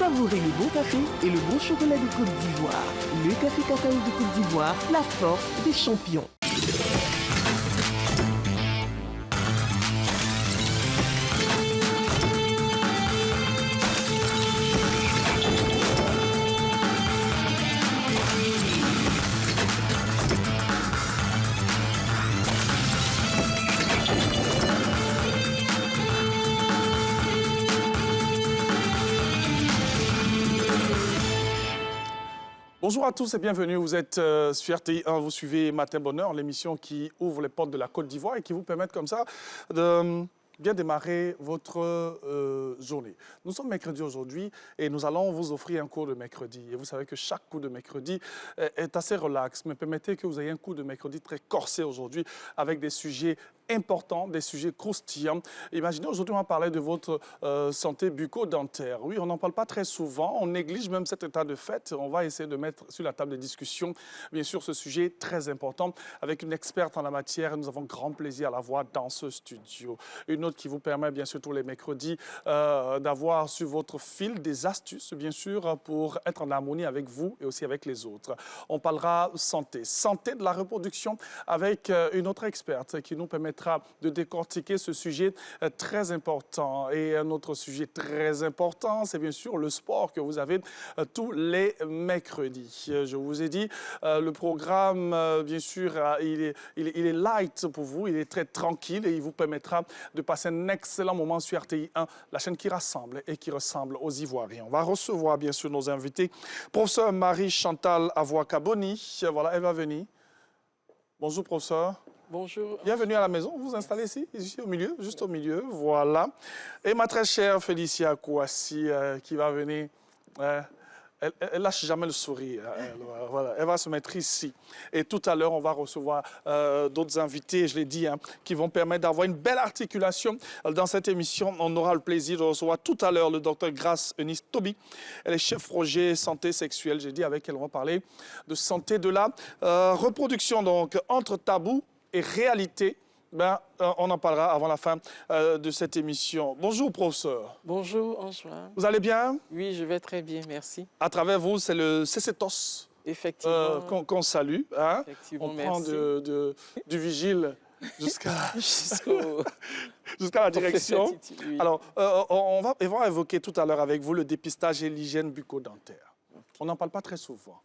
Savourez le bon café et le bon chocolat de Côte d'Ivoire. Le café cacao de Côte d'Ivoire, la force des champions. Bonjour à tous et bienvenue. Vous êtes sur RTI1, vous suivez Matin Bonheur, l'émission qui ouvre les portes de la Côte d'Ivoire et qui vous permet comme ça de bien démarrer votre journée. Nous sommes mercredi aujourd'hui et nous allons vous offrir un cours de mercredi. Et vous savez que chaque cours de mercredi est assez relax, mais permettez que vous ayez un cours de mercredi très corsé aujourd'hui avec des sujets importants, des sujets croustillants. Imaginez, aujourd'hui, on va parler de votre santé bucco-dentaire. Oui, on n'en parle pas très souvent, on néglige même cet état de fait. On va essayer de mettre sur la table de discussion, bien sûr, ce sujet très important avec une experte en la matière. Nous avons grand plaisir à la voir dans ce studio. Une autre qui vous permet, bien sûr, tous les mercredis, d'avoir sur votre fil des astuces, bien sûr, pour être en harmonie avec vous et aussi avec les autres. On parlera santé, santé de la reproduction avec une autre experte qui nous permettra de décortiquer ce sujet très important. Et un autre sujet très important, c'est bien sûr le sport que vous avez tous les mercredis. Je vous ai dit, le programme, bien sûr, il est light pour vous, il est très tranquille et il vous permettra de passer un excellent moment sur RTI1, la chaîne qui rassemble et qui ressemble aux Ivoiriens. On va recevoir, bien sûr, nos invités. Professeur Marie-Chantal Avoua-Kaboni, voilà, elle va venir. Bonjour, professeur. Bonjour. Bienvenue à la maison. Vous vous installez ici au milieu, juste au milieu. Voilà. Et ma très chère Félicia Kouassi qui va venir. Elle lâche jamais le sourire. Voilà. Elle va se mettre ici. Et tout à l'heure, on va recevoir d'autres invités, je l'ai dit, qui vont permettre d'avoir une belle articulation dans cette émission. On aura le plaisir de recevoir tout à l'heure le docteur Grace Eunice Toby. Elle est chef projet santé sexuelle. J'ai dit avec elle, on va parler de santé de la reproduction. Donc, entre tabou et réalité, on en parlera avant la fin de cette émission. Bonjour, professeur. Bonjour, Antoine. Vous allez bien? Oui, je vais très bien, merci. À travers vous, c'est le CCTOS qu'on salue. Hein? Effectivement, on prend du vigile jusqu'à la direction. Oui. Alors, on va évoquer tout à l'heure avec vous le dépistage et l'hygiène bucco-dentaire. Okay. On n'en parle pas très souvent.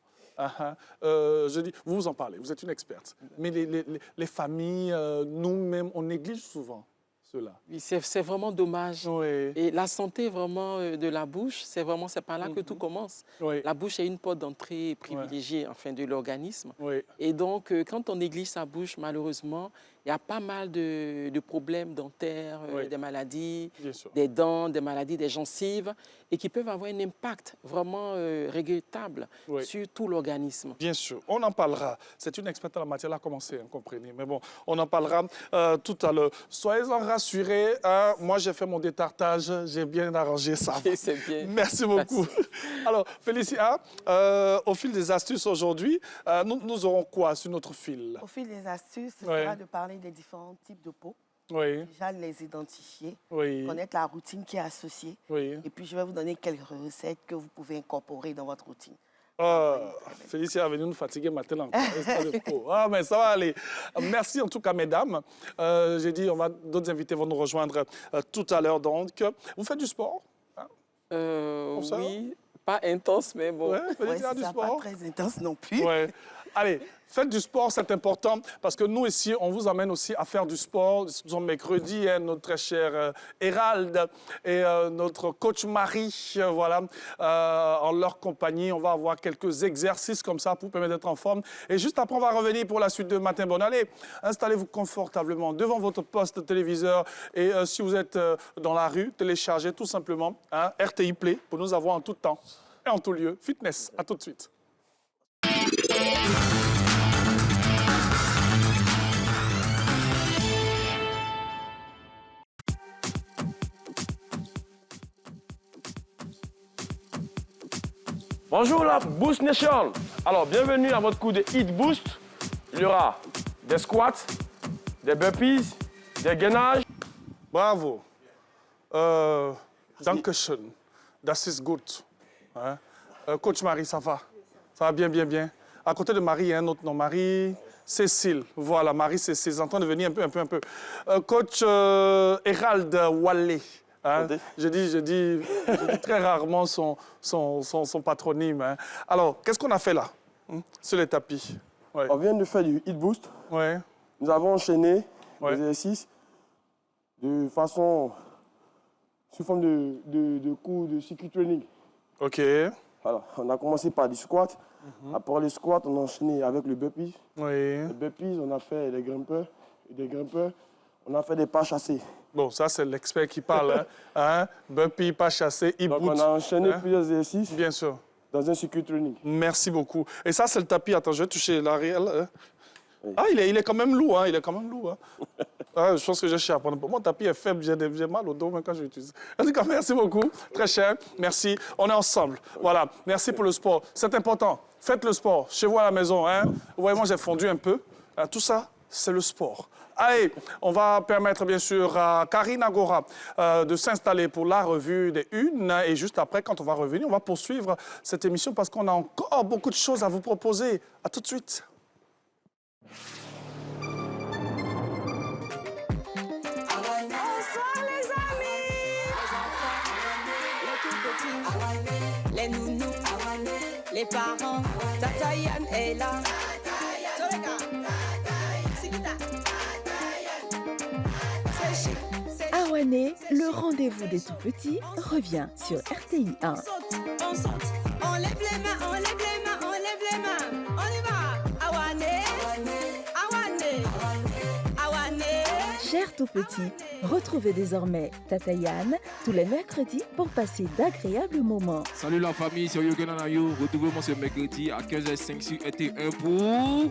Je dis, vous en parlez, vous êtes une experte. Mais les familles, nous-mêmes, on néglige souvent cela. Oui, c'est vraiment dommage. Oui. Et la santé vraiment de la bouche, c'est par là que tout commence. Oui. La bouche est une porte d'entrée privilégiée de l'organisme. Oui. Et donc, quand on néglige sa bouche, malheureusement, il y a pas mal de problèmes dentaires, des maladies, des dents, des maladies des gencives, et qui peuvent avoir un impact vraiment regrettable sur tout l'organisme. Bien sûr, on en parlera. C'est une experte en la matière, elle a commencé, comprenez. Mais bon, on en parlera tout à l'heure. Soyez-en rassurés, moi j'ai fait mon détartage, j'ai bien arrangé ça. C'est bien. Merci beaucoup. Merci. Alors, Félicia, au fil des astuces aujourd'hui, nous aurons quoi sur notre fil? Au fil des astuces, ce sera de parler des différents types de peau. Oui. Déjà, les identifier, oui. connaître la routine qui est associée. Oui. Et puis, je vais vous donner quelques recettes que vous pouvez incorporer dans votre routine. Félicia est venue nous fatiguer maintenant. Ah, mais ça va aller. Merci en tout cas, mesdames. J'ai dit, d'autres invités vont nous rejoindre tout à l'heure. Donc, vous faites du sport? Hein? Oui, pas intense, mais bon. Félicia, du sport? Pas très intense non plus. Ouais. Allez, faites du sport, c'est important, parce que nous, ici, on vous amène aussi à faire du sport. Nous sommes mercredi, notre très cher Hérald et notre coach Marie, voilà, en leur compagnie. On va avoir quelques exercices comme ça pour permettre d'être en forme. Et juste après, on va revenir pour la suite de Matin Bonheur. Allez, installez-vous confortablement devant votre poste de téléviseur. Et si vous êtes dans la rue, téléchargez tout simplement RTI Play pour nous avoir en tout temps et en tout lieu. Fitness, à tout de suite. Bonjour la Boost Nation. Alors, bienvenue à votre cours de Hit Boost. Il y aura des squats, des burpees, des gainages. Bravo. Dankeschön. Das ist gut. Hein? Coach Marie, ça va? Ça va bien, bien, bien. À côté de Marie, il y a un autre nom, Marie-Cécile. Voilà, Marie-Cécile, c'est en train de venir un peu. Coach Hérald Wallé. Hein? Je dis très rarement son patronyme. Hein? Alors, qu'est-ce qu'on a fait là, sur les tapis? Ouais. On vient de faire du hit boost. Ouais. Nous avons enchaîné les exercices de façon, sous forme de cours de circuit training. OK. Alors, on a commencé par du squat. Après le squat, on a enchaîné avec le burpee. Oui. Les burpees, on a fait des grimpeurs. Et des grimpeurs, on a fait des pas chassés. Bon, ça, c'est l'expert qui parle. Hein? Burpee, pas chassé, hip Donc, boot. on a enchaîné plusieurs exercices. Bien sûr. Dans un circuit training. Merci beaucoup. Et ça, c'est le tapis. Attends, je vais toucher l'arrière. Ah, il est quand même lourd. Hein? Il est quand même lourd. Hein? Ah, je pense que j'ai cher. Mon tapis est faible. J'ai mal au dos même quand je l'utilise. En tout cas, merci beaucoup. Très cher. Merci. On est ensemble. Voilà. Merci pour le sport. C'est important. Faites le sport. Chez vous à la maison. Hein? Vous voyez, moi, j'ai fondu un peu. Tout ça, c'est le sport. Allez, on va permettre bien sûr à Karine Agora de s'installer pour la revue des Unes. Et juste après, quand on va revenir, on va poursuivre cette émission parce qu'on a encore beaucoup de choses à vous proposer. À tout de suite. Bonsoir les amis. Les nounous, les parents, Tata Yann est là. Awané, le rendez-vous des tout-petits, revient sur RTI 1. On saute, on lève les mains, on lève les mains, on lève les mains. On y va. Awané, Awané, Awané. Chers tout-petits, retrouvez désormais Tata Yann tous les mercredis pour passer d'agréables moments. Salut la famille, c'est Yogan Anayo. Retrouvez-moi ce mercredi à 15h05 sur RT1 pour...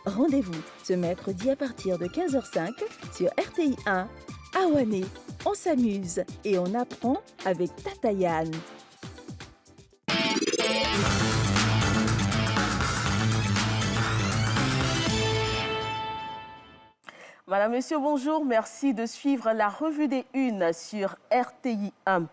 Rendez-vous ce mercredi à partir de 15h05 sur RTI 1. Awané, on s'amuse et on apprend avec Tata Yann. Madame, Monsieur, bonjour. Merci de suivre la revue des Unes sur RTI 1.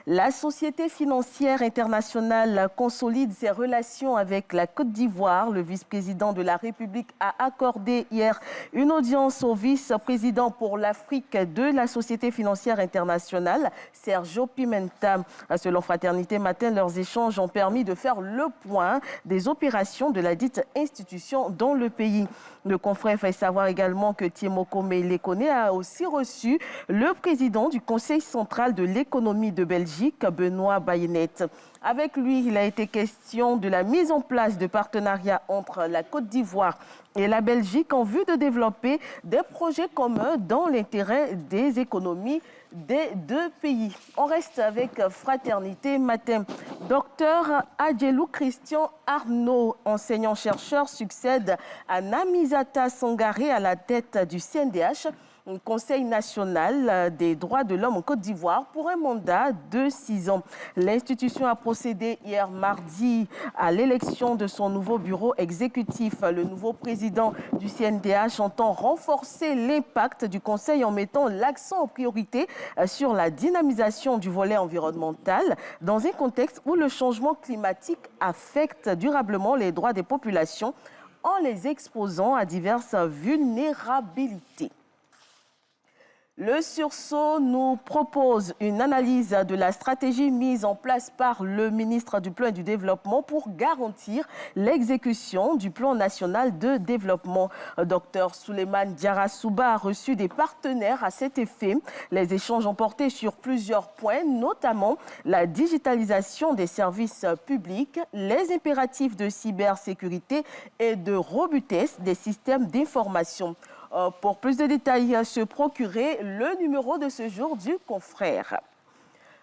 La Société financière internationale consolide ses relations avec la Côte d'Ivoire. Le vice-président de la République a accordé hier une audience au vice-président pour l'Afrique de la Société financière internationale, Sergio Pimenta. Selon Fraternité Matin, leurs échanges ont permis de faire le point des opérations de la dite institution dans le pays. Le confrère fait savoir également que Thiemoko Meilekone a aussi reçu le président du Conseil central de l'économie de Belgique, Benoît Bayenet. Avec lui, il a été question de la mise en place de partenariats entre la Côte d'Ivoire et la Belgique en vue de développer des projets communs dans l'intérêt des économies des deux pays. On reste avec Fraternité Matin. Docteur Adjelou Christian Arnaud, enseignant-chercheur, succède à Namizata Sangaré à la tête du CNDH, Conseil national des droits de l'homme en Côte d'Ivoire, pour un mandat de 6 ans. L'institution a procédé hier mardi à l'élection de son nouveau bureau exécutif. Le nouveau président du CNDH entend renforcer l'impact du Conseil en mettant l'accent en priorité sur la dynamisation du volet environnemental dans un contexte où le changement climatique affecte durablement les droits des populations en les exposant à diverses vulnérabilités. Le Sursaut nous propose une analyse de la stratégie mise en place par le ministre du Plan et du Développement pour garantir l'exécution du Plan national de développement. Dr Souleymane Diarra-Souba a reçu des partenaires à cet effet. Les échanges ont porté sur plusieurs points, notamment la digitalisation des services publics, les impératifs de cybersécurité et de robustesse des systèmes d'information. Pour plus de détails, se procurer le numéro de ce jour du confrère.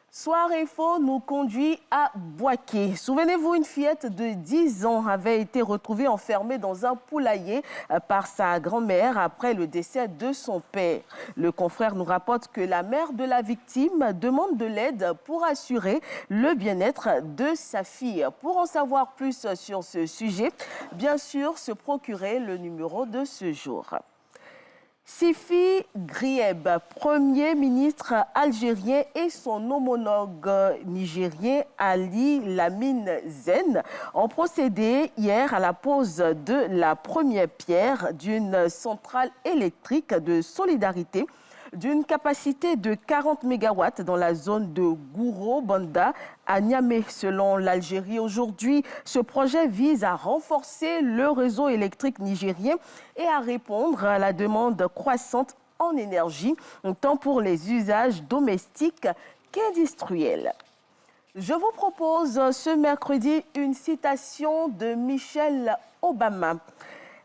Soir Info nous conduit à Boaké. Souvenez-vous, une fillette de 10 ans avait été retrouvée enfermée dans un poulailler par sa grand-mère après le décès de son père. Le confrère nous rapporte que la mère de la victime demande de l'aide pour assurer le bien-être de sa fille. Pour en savoir plus sur ce sujet, bien sûr, se procurer le numéro de ce jour. Sifi Grieb, Premier ministre algérien, et son homologue nigérien Ali Lamine Zen ont procédé hier à la pose de la première pierre d'une centrale électrique de solidarité d'une capacité de 40 MW dans la zone de Gouro-Banda à Niamey. Selon l'Algérie, aujourd'hui, ce projet vise à renforcer le réseau électrique nigérien et à répondre à la demande croissante en énergie, tant pour les usages domestiques qu'industriels. Je vous propose ce mercredi une citation de Michelle Obama.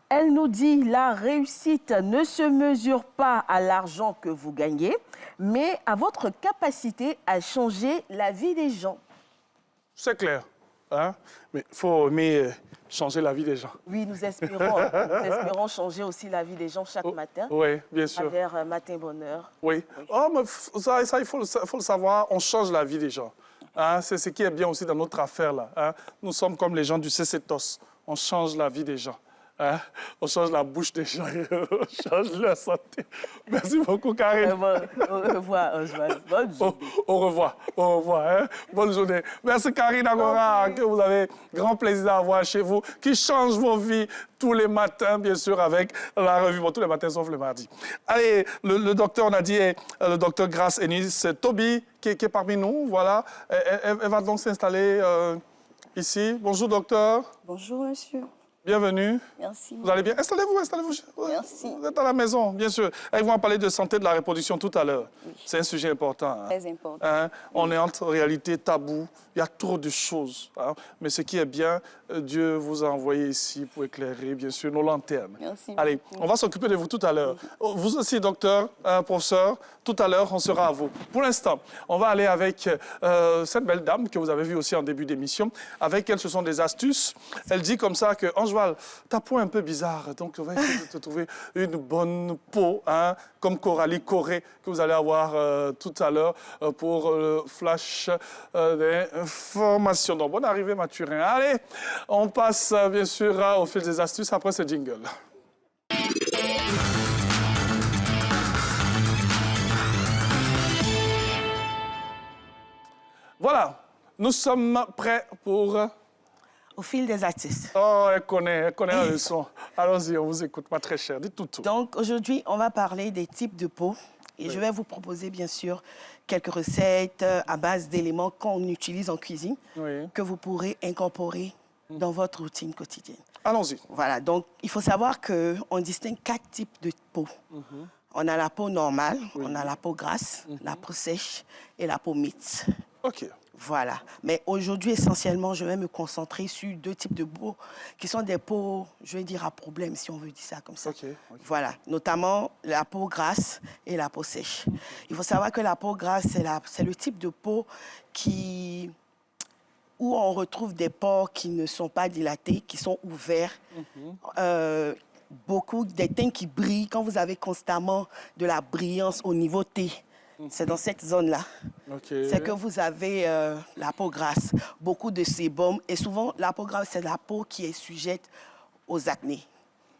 Elle nous dit « La réussite ne se mesure pas à l'argent que vous gagnez, mais à votre capacité à changer la vie des gens. » C'est clair, hein? Mais il faut aimer changer la vie des gens. Oui, nous espérons, hein. Nous espérons changer aussi la vie des gens chaque matin. Oui, bien sûr. Vers Matin Bonheur. Oui. Oh, mais ça il faut le savoir, on change la vie des gens. Hein? C'est ce qui est bien aussi dans notre affaire, là. Hein? Nous sommes comme les gens du CCTOS. On change la vie des gens. Hein? On change la bouche des gens, on change leur santé. Merci beaucoup, Karine. Au revoir, Oswald. Bonne journée. Au revoir. Hein? Bonne journée. Merci, Karine Agora, que vous avez grand plaisir d'avoir chez vous, qui change vos vies tous les matins, bien sûr, avec la revue. Bon, tous les matins, sauf le mardi. Allez, le docteur, on a dit, le docteur Grace Ennis, c'est Toby qui est parmi nous, voilà. Elle va donc s'installer ici. Bonjour, docteur. Bonjour, monsieur. Bienvenue. Merci. Vous allez bien? Installez-vous. Merci. Vous êtes à la maison, bien sûr. Ils vont parler de santé de la reproduction tout à l'heure. Oui. C'est un sujet important. Hein? Très important. Hein? On est entre réalité tabou. Il y a trop de choses. Hein? Mais ce qui est bien, Dieu vous a envoyé ici pour écairer, bien sûr, nos lanternes. Merci. Allez, on va s'occuper de vous tout à l'heure. Vous aussi, docteur, professeur, tout à l'heure, on sera à vous. Pour l'instant, on va aller avec cette belle dame que vous avez vue aussi en début d'émission. Avec elle, ce sont des astuces. Elle dit comme ça que, Angeval, ta peau est un peu bizarre, donc on va essayer de te trouver une bonne peau, hein, comme Coralie Corée, que vous allez avoir tout à l'heure pour le flash d'information. Donc, bonne arrivée, Mathurin. Allez, on passe bien sûr au fil des astuces après ce jingle. Voilà, nous sommes prêts pour... Au fil des astuces. Oh, elle connaît la leçon. Allons-y, on vous écoute, ma très chère. Dites tout. Donc, aujourd'hui, on va parler des types de peau. Et je vais vous proposer, bien sûr, quelques recettes à base d'éléments qu'on utilise en cuisine, que vous pourrez incorporer dans votre routine quotidienne. Allons-y. Voilà, donc il faut savoir qu'on distingue 4 types de peau. On a la peau normale, on a la peau grasse, la peau sèche et la peau mixte. OK. Voilà. Mais aujourd'hui, essentiellement, je vais me concentrer sur 2 types de peau qui sont des peaux, je vais dire, à problème, si on veut dire ça comme ça. Okay. Voilà. Notamment la peau grasse et la peau sèche. Il faut savoir que la peau grasse, c'est le type de peau où on retrouve des pores qui ne sont pas dilatés, qui sont ouverts. Beaucoup des teints qui brillent. Quand vous avez constamment de la brillance au niveau T, c'est dans cette zone-là. C'est que vous avez la peau grasse, beaucoup de sébum. Et souvent, la peau grasse, c'est la peau qui est sujette aux acnés.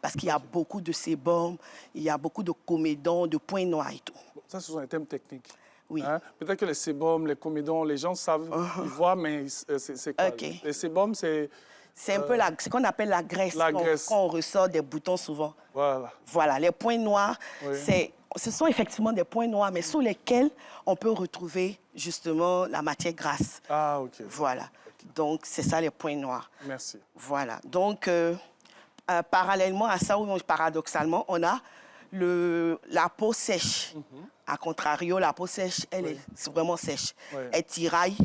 Parce qu'il y a beaucoup de sébum, il y a beaucoup de comédons, de points noirs et tout. Ça, ce sont des thèmes techniques. Oui. Hein? Peut-être que les sébums, les comédons, les gens savent, ils voient, mais c'est quoi? Les sébums, c'est... C'est un peu ce qu'on appelle la graisse. Quand on ressort des boutons souvent. Voilà. Les points noirs, ce sont effectivement des points noirs, mais sous lesquels on peut retrouver justement la matière grasse. Ah, OK. Voilà. Okay. Donc, c'est ça les points noirs. Merci. Voilà. Donc, parallèlement à ça, ou paradoxalement, on a la peau sèche. A contrario, la peau sèche, elle est vraiment sèche. Elle tiraille.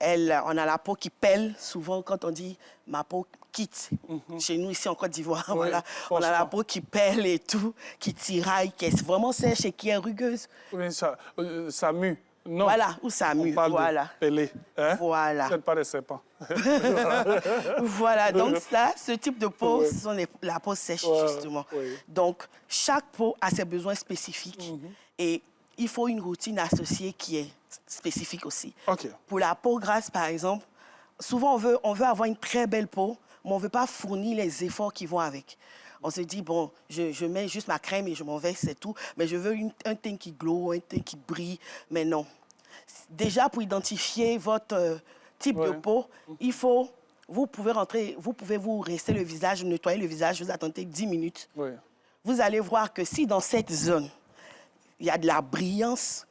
On a la peau qui pèle. Souvent, quand on dit « ma peau quitte », chez nous, ici en Côte d'Ivoire, voilà, on a la peau qui pèle et tout, qui tiraille, qui est vraiment sèche et qui est rugueuse. Oui, ça mue. Non. Voilà, ou ça mue. On parle de pêler. Hein? Voilà. Peut-être pas des serpents. Voilà, donc ça, ce type de peau, ce sont la peau sèche, justement. Donc, chaque peau a ses besoins spécifiques. Et il faut une routine associée qui est spécifique aussi. Pour la peau grasse, par exemple, souvent on veut avoir une très belle peau, mais on ne veut pas fournir les efforts qui vont avec. On se dit, bon, je mets juste ma crème et je m'en vais, c'est tout. Mais je veux un teint qui glow, un teint qui brille. Mais non. Déjà, pour identifier votre type de peau, il faut... Vous pouvez vous rincer le visage, nettoyer le visage, vous attendez 10 minutes. Oui. Vous allez voir que si dans cette zone, il y a de la brillance,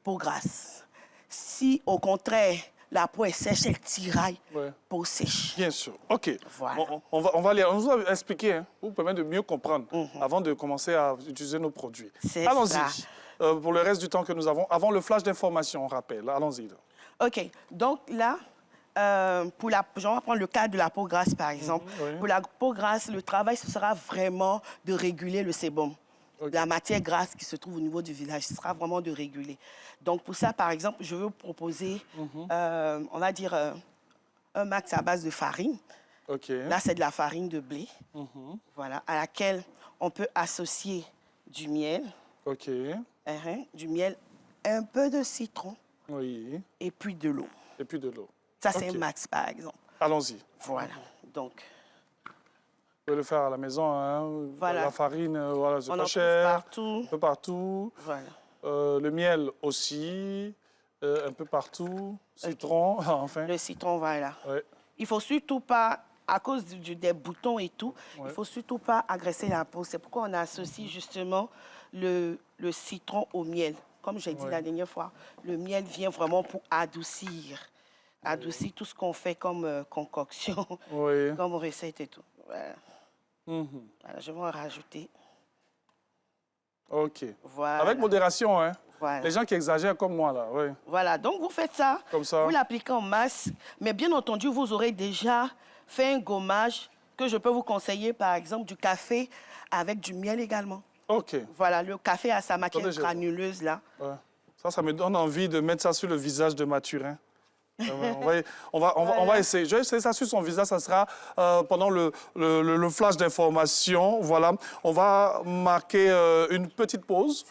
peau grasse. Si, au contraire, la peau est sèche, elle tiraille, peau sèche. Bien sûr. OK. Voilà. On va aller. On vous a expliqué, hein, pour vous permettre de mieux comprendre avant de commencer à utiliser nos produits. Allons-y. Pour le reste du temps que nous avons, avant le flash d'information, on rappelle. Allons-y. OK. Donc là, je vais prendre le cas de la peau grasse, par exemple. Pour la peau grasse, le travail, ce sera vraiment de réguler le sébum. La matière grasse qui se trouve au niveau du visage, ce sera vraiment de réguler. Donc, pour ça, par exemple, je vais vous proposer, on va dire, un max à base de farine. Là, c'est de la farine de blé, voilà, à laquelle on peut associer du miel. Du miel, un peu de citron. Et puis de l'eau. Ça, c'est un max, par exemple. Allons-y. Voilà. Donc... Vous pouvez le faire à la maison, hein? Voilà. La farine, voilà, c'est pas cher. Un peu partout. Voilà. Le miel aussi, un peu partout. Citron, enfin. Le citron, voilà. Il faut surtout pas, à cause des boutons et tout, il faut surtout pas agresser la peau. C'est pourquoi on associe justement le citron au miel. Comme j'ai dit la dernière fois, le miel vient vraiment pour adoucir tout ce qu'on fait comme concoction, comme recette et tout. Voilà. Voilà, je vais en rajouter. OK. Voilà. Avec modération, hein? Voilà. Les gens qui exagèrent comme moi, là, oui. Voilà, donc vous faites ça. Comme ça. Vous l'appliquez en masse, mais bien entendu, vous aurez déjà fait un gommage que je peux vous conseiller, par exemple, du café avec du miel également. OK. Voilà, le café a sa matière granuleuse, là. Ça me donne envie de mettre ça sur le visage de Mathurin. On va essayer. Je vais essayer ça sur son visage. Ça sera pendant le flash d'information. Voilà. On va marquer une petite pause.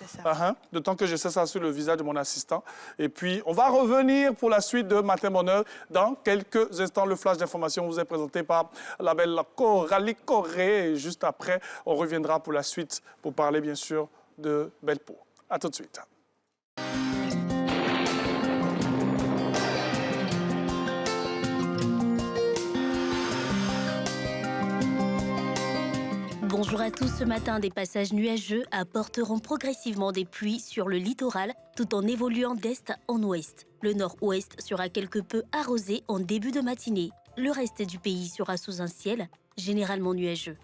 De temps que j'essaie ça sur le visage de mon assistant. Et puis, on va revenir pour la suite de Matin Bonheur. Dans quelques instants, le flash d'information vous est présenté par la belle Coralie Corré. Et juste après, on reviendra pour la suite pour parler, bien sûr, de Belle Peau. À tout de suite. Bonjour à tous. Ce matin, des passages nuageux apporteront progressivement des pluies sur le littoral tout en évoluant d'est en ouest. Le nord-ouest sera quelque peu arrosé en début de matinée. Le reste du pays sera sous un ciel généralement nuageux.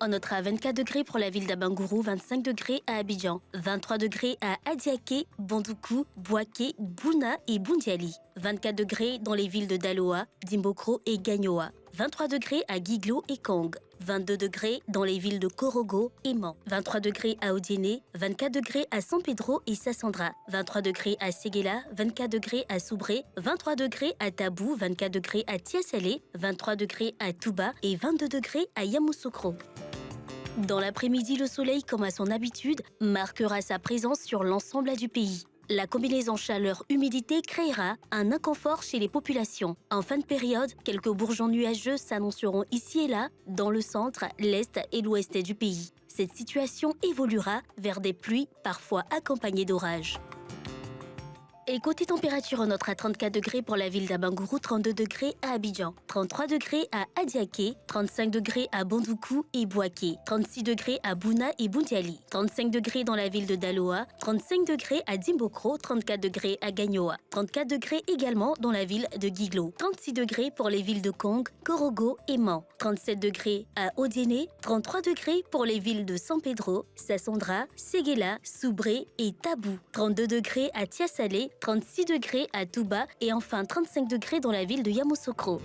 On notera 24 degrés pour la ville d'Abangourou, 25 degrés à Abidjan, 23 degrés à Adiaké, Bandoukou, Bouaké, Bouna et Boundiali, 24 degrés dans les villes de Daloa, Dimbokro et Gagnoa, 23 degrés à Guiglo et Kong, 22 degrés dans les villes de Korogo et Man, 23 degrés à Odiéné, 24 degrés à San Pedro et Sassandra, 23 degrés à Séguéla, 24 degrés à Soubré, 23 degrés à Tabou, 24 degrés à Tiasalé, 23 degrés à Touba et 22 degrés à Yamoussoukro. Dans l'après-midi, le soleil, comme à son habitude, marquera sa présence sur l'ensemble du pays. La combinaison chaleur-humidité créera un inconfort chez les populations. En fin de période, quelques bourgeons nuageux s'annonceront ici et là, dans le centre, l'est et l'ouest du pays. Cette situation évoluera vers des pluies, parfois accompagnées d'orages. Et côté température, on notera 34 degrés pour la ville d'Abangourou, 32 degrés à Abidjan, 33 degrés à Adiaké, 35 degrés à Bandoukou et Bouaké, 36 degrés à Bouna et Boundiali, 35 degrés dans la ville de Daloa, 35 degrés à Dimbokro, 34 degrés à Gagnoa, 34 degrés également dans la ville de Guiglo, 36 degrés pour les villes de Kong, Korogo et Man, 37 degrés à Odiéné, 33 degrés pour les villes de San Pedro, Sassandra, Séguéla, Soubré et Tabou, 32 degrés à Tiasalé, 36 degrés à Touba et enfin 35 degrés dans la ville de Yamoussoukro.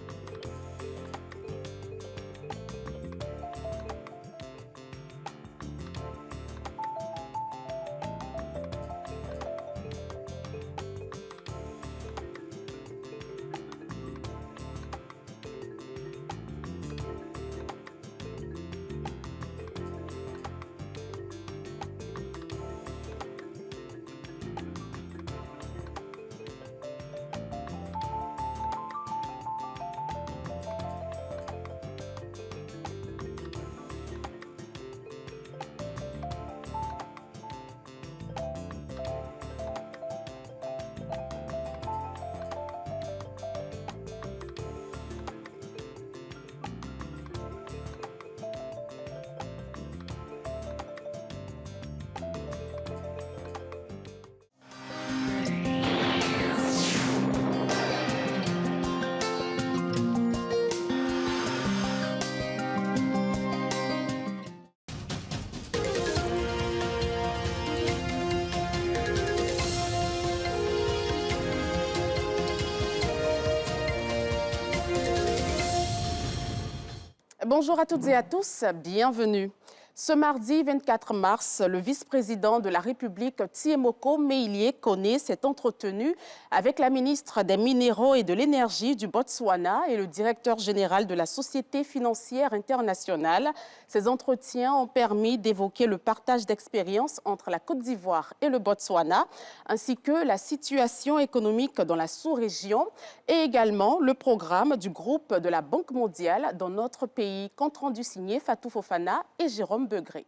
Bonjour à toutes et à tous, bienvenue. Ce mardi 24 mars, le vice-président de la République, Thiemoko Meïlie Kone, s'est entretenu avec la ministre des Minéraux et de l'Énergie du Botswana et le directeur général de la Société financière internationale. Ces entretiens ont permis d'évoquer le partage d'expériences entre la Côte d'Ivoire et le Botswana, ainsi que la situation économique dans la sous-région et également le programme du groupe de la Banque mondiale dans notre pays. Compte rendu signé Fatou Fofana et Jérôme Begré.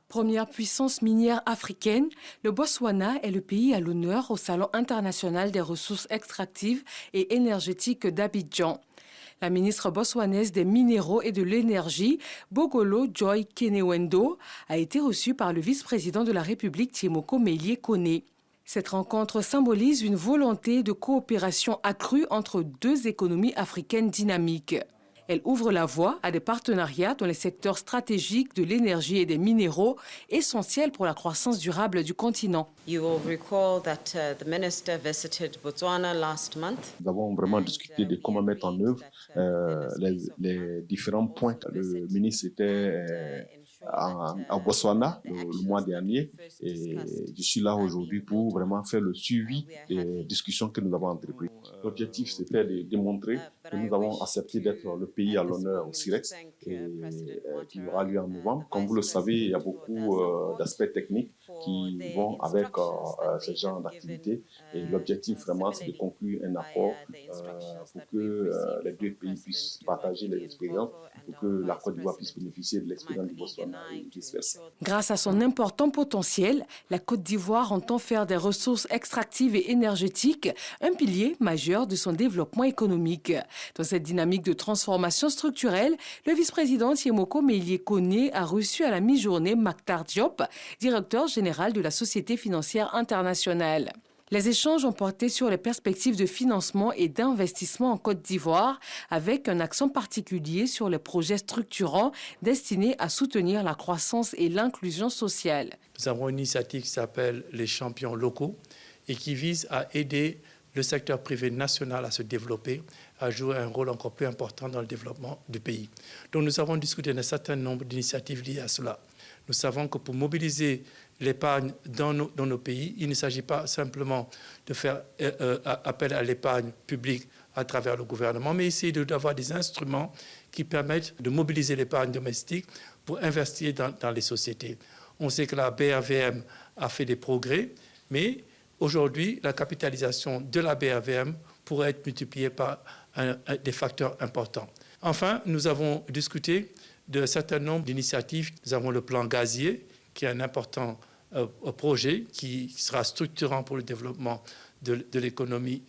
Première puissance minière africaine, le Botswana est le pays à l'honneur au Salon international des ressources extractives et énergétiques d'Abidjan. La ministre botswanaise des Minéraux et de l'Énergie, Bogolo Joy Kenewendo, a été reçue par le vice-président de la République, Thiemoko Meïlie Kone. Cette rencontre symbolise une volonté de coopération accrue entre deux économies africaines dynamiques. Elle ouvre la voie à des partenariats dans les secteurs stratégiques de l'énergie et des minéraux, essentiels pour la croissance durable du continent. You will recall that the minister visited Botswana last month. Nous avons vraiment discuté de comment mettre en œuvre les différents points. Le ministre était à Botswana le mois dernier et je suis là aujourd'hui pour vraiment faire le suivi des discussions que nous avons entreprises. L'objectif, c'était de démontrer que nous avons accepté d'être le pays à l'honneur au CIREX et qui aura lieu en novembre. Comme vous le savez, il y a beaucoup d'aspects techniques qui vont avec ce genre d'activité et l'objectif vraiment, c'est de conclure un accord pour que les deux pays puissent partager les expériences, pour que la Côte d'Ivoire puisse bénéficier de l'expérience du Botswana et vice-versa. Grâce à son important potentiel, la Côte d'Ivoire entend faire des ressources extractives et énergétiques un pilier majeur de son développement économique. Dans cette dynamique de transformation structurelle, le vice-président Thiemoko Meïlie Kone a reçu à la mi-journée Mactar Diop, directeur général de la Société financière internationale. Les échanges ont porté sur les perspectives de financement et d'investissement en Côte d'Ivoire, avec un accent particulier sur les projets structurants destinés à soutenir la croissance et l'inclusion sociale. Nous avons une initiative qui s'appelle les champions locaux et qui vise à aider le secteur privé national à se développer, à jouer un rôle encore plus important dans le développement du pays. Donc nous avons discuté d'un certain nombre d'initiatives liées à cela. Nous savons que pour mobiliser l'épargne dans nos pays, il ne s'agit pas simplement de faire appel à l'épargne publique à travers le gouvernement, mais essayer d'avoir des instruments qui permettent de mobiliser l'épargne domestique pour investir dans les sociétés. On sait que la BAVM a fait des progrès, mais aujourd'hui, la capitalisation de la BAVM pourrait être multipliée par des facteurs importants. Enfin, nous avons discuté d'un certain nombre d'initiatives. Nous avons le plan gazier, qui est un important projet qui sera structurant pour le développement de l'économie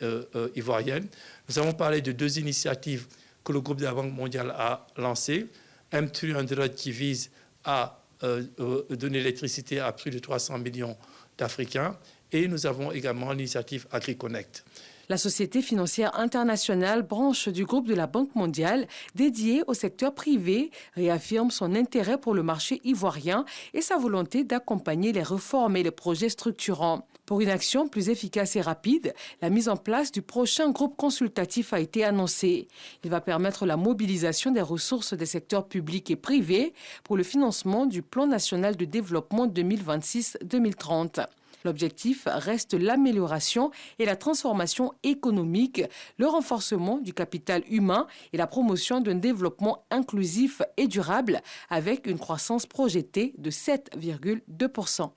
ivoirienne. Nous avons parlé de deux initiatives que le groupe de la Banque mondiale a lancées. M300 qui vise à donner l'électricité à plus de 300 millions d'Africains. Et nous avons également l'initiative AgriConnect. La Société financière internationale, branche du groupe de la Banque mondiale, dédiée au secteur privé, réaffirme son intérêt pour le marché ivoirien et sa volonté d'accompagner les réformes et les projets structurants. Pour une action plus efficace et rapide, la mise en place du prochain groupe consultatif a été annoncée. Il va permettre la mobilisation des ressources des secteurs publics et privés pour le financement du Plan national de développement 2026-2030. L'objectif reste l'amélioration et la transformation économique, le renforcement du capital humain et la promotion d'un développement inclusif et durable avec une croissance projetée de 7,2%.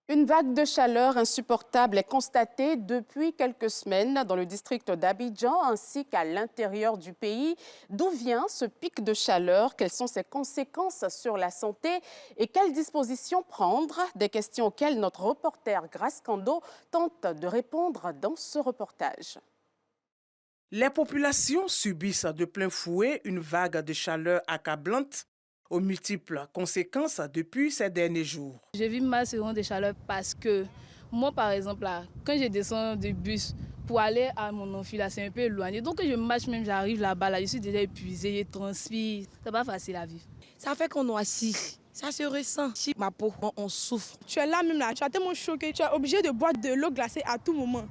Une vague de chaleur insupportable est constatée depuis quelques semaines dans le district d'Abidjan ainsi qu'à l'intérieur du pays. D'où vient ce pic de chaleur? Quelles sont ses conséquences sur la santé? Et quelles dispositions prendre? Des questions auxquelles notre reporter Grace Kando tente de répondre dans ce reportage. Les populations subissent de plein fouet une vague de chaleur accablante aux multiples conséquences depuis ces derniers jours. Je vis ma saison de chaleur parce que moi, par exemple, là, quand je descends du bus pour aller à mon amphi, là, c'est un peu éloigné. Donc, quand je marche, même j'arrive là-bas, là, je suis déjà épuisée, je transpire. C'est pas facile à vivre. Ça fait qu'on noircit. Ça se ressent. Si ma peau, on souffre. Tu es là même là, tu es tellement choqué, tu es obligé de boire de l'eau glacée à tout moment.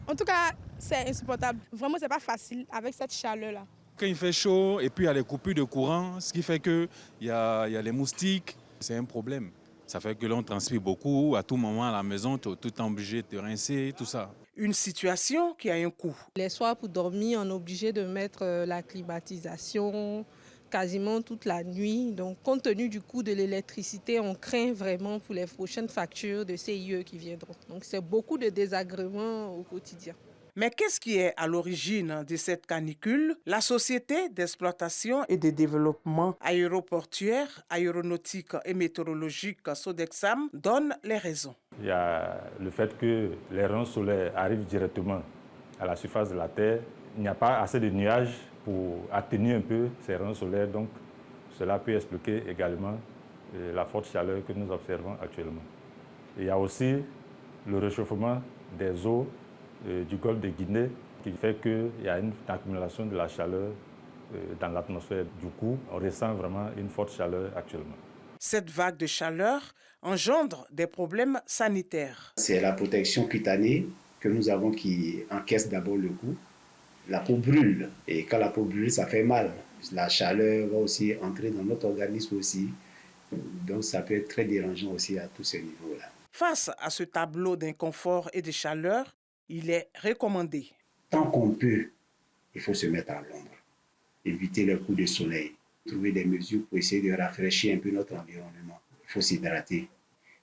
En tout cas, c'est insupportable. Vraiment, c'est pas facile avec cette chaleur-là. Quand il fait chaud et puis il y a les coupures de courant, ce qui fait qu'il y a les moustiques, c'est un problème. Ça fait que l'on transpire beaucoup, à tout moment à la maison, tu es tout le temps obligé de te rincer, tout ça. Une situation qui a un coût. Les soirs pour dormir, on est obligé de mettre la climatisation quasiment toute la nuit. Donc compte tenu du coût de l'électricité, on craint vraiment pour les prochaines factures de CIE qui viendront. Donc c'est beaucoup de désagréments au quotidien. Mais qu'est-ce qui est à l'origine de cette canicule? La Société d'exploitation et de développement aéroportuaire, aéronautique et météorologique Sodexam donne les raisons. Il y a le fait que les rayons solaires arrivent directement à la surface de la Terre. Il n'y a pas assez de nuages pour atténuer un peu ces rayons solaires. Donc cela peut expliquer également la forte chaleur que nous observons actuellement. Il y a aussi le réchauffement des eaux du golfe de Guinée qui fait qu'il y a une accumulation de la chaleur dans l'atmosphère. Du coup, on ressent vraiment une forte chaleur actuellement. Cette vague de chaleur engendre des problèmes sanitaires. C'est la protection cutanée que nous avons qui encaisse d'abord le coup. La peau brûle et quand la peau brûle, ça fait mal. La chaleur va aussi entrer dans notre organisme aussi. Donc ça peut être très dérangeant aussi à tous ces niveaux-là. Face à ce tableau d'inconfort et de chaleur, il est recommandé. Tant qu'on peut, il faut se mettre à l'ombre, éviter les coups de soleil, trouver des mesures pour essayer de rafraîchir un peu notre environnement. Il faut s'hydrater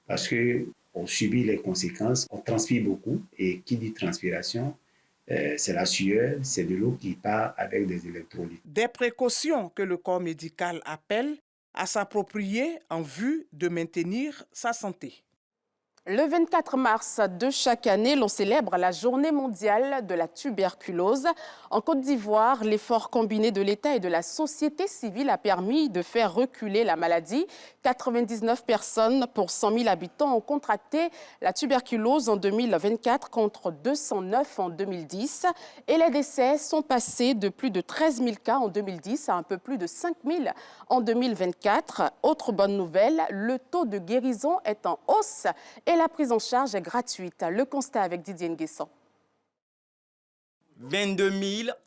parce qu'on subit les conséquences, on transpire beaucoup et qui dit transpiration, c'est la sueur, c'est de l'eau qui part avec des électrolytes. Des précautions que le corps médical appelle à s'approprier en vue de maintenir sa santé. Le 24 mars de chaque année, l'on célèbre la Journée mondiale de la tuberculose. En Côte d'Ivoire, l'effort combiné de l'État et de la société civile a permis de faire reculer la maladie. 99 personnes pour 100 000 habitants ont contracté la tuberculose en 2024 contre 209 en 2010. Et les décès sont passés de plus de 13 000 cas en 2010 à un peu plus de 5 000 en 2024. Autre bonne nouvelle, le taux de guérison est en hausse et la prise en charge est gratuite. Le constat avec Didier Nguessan. 22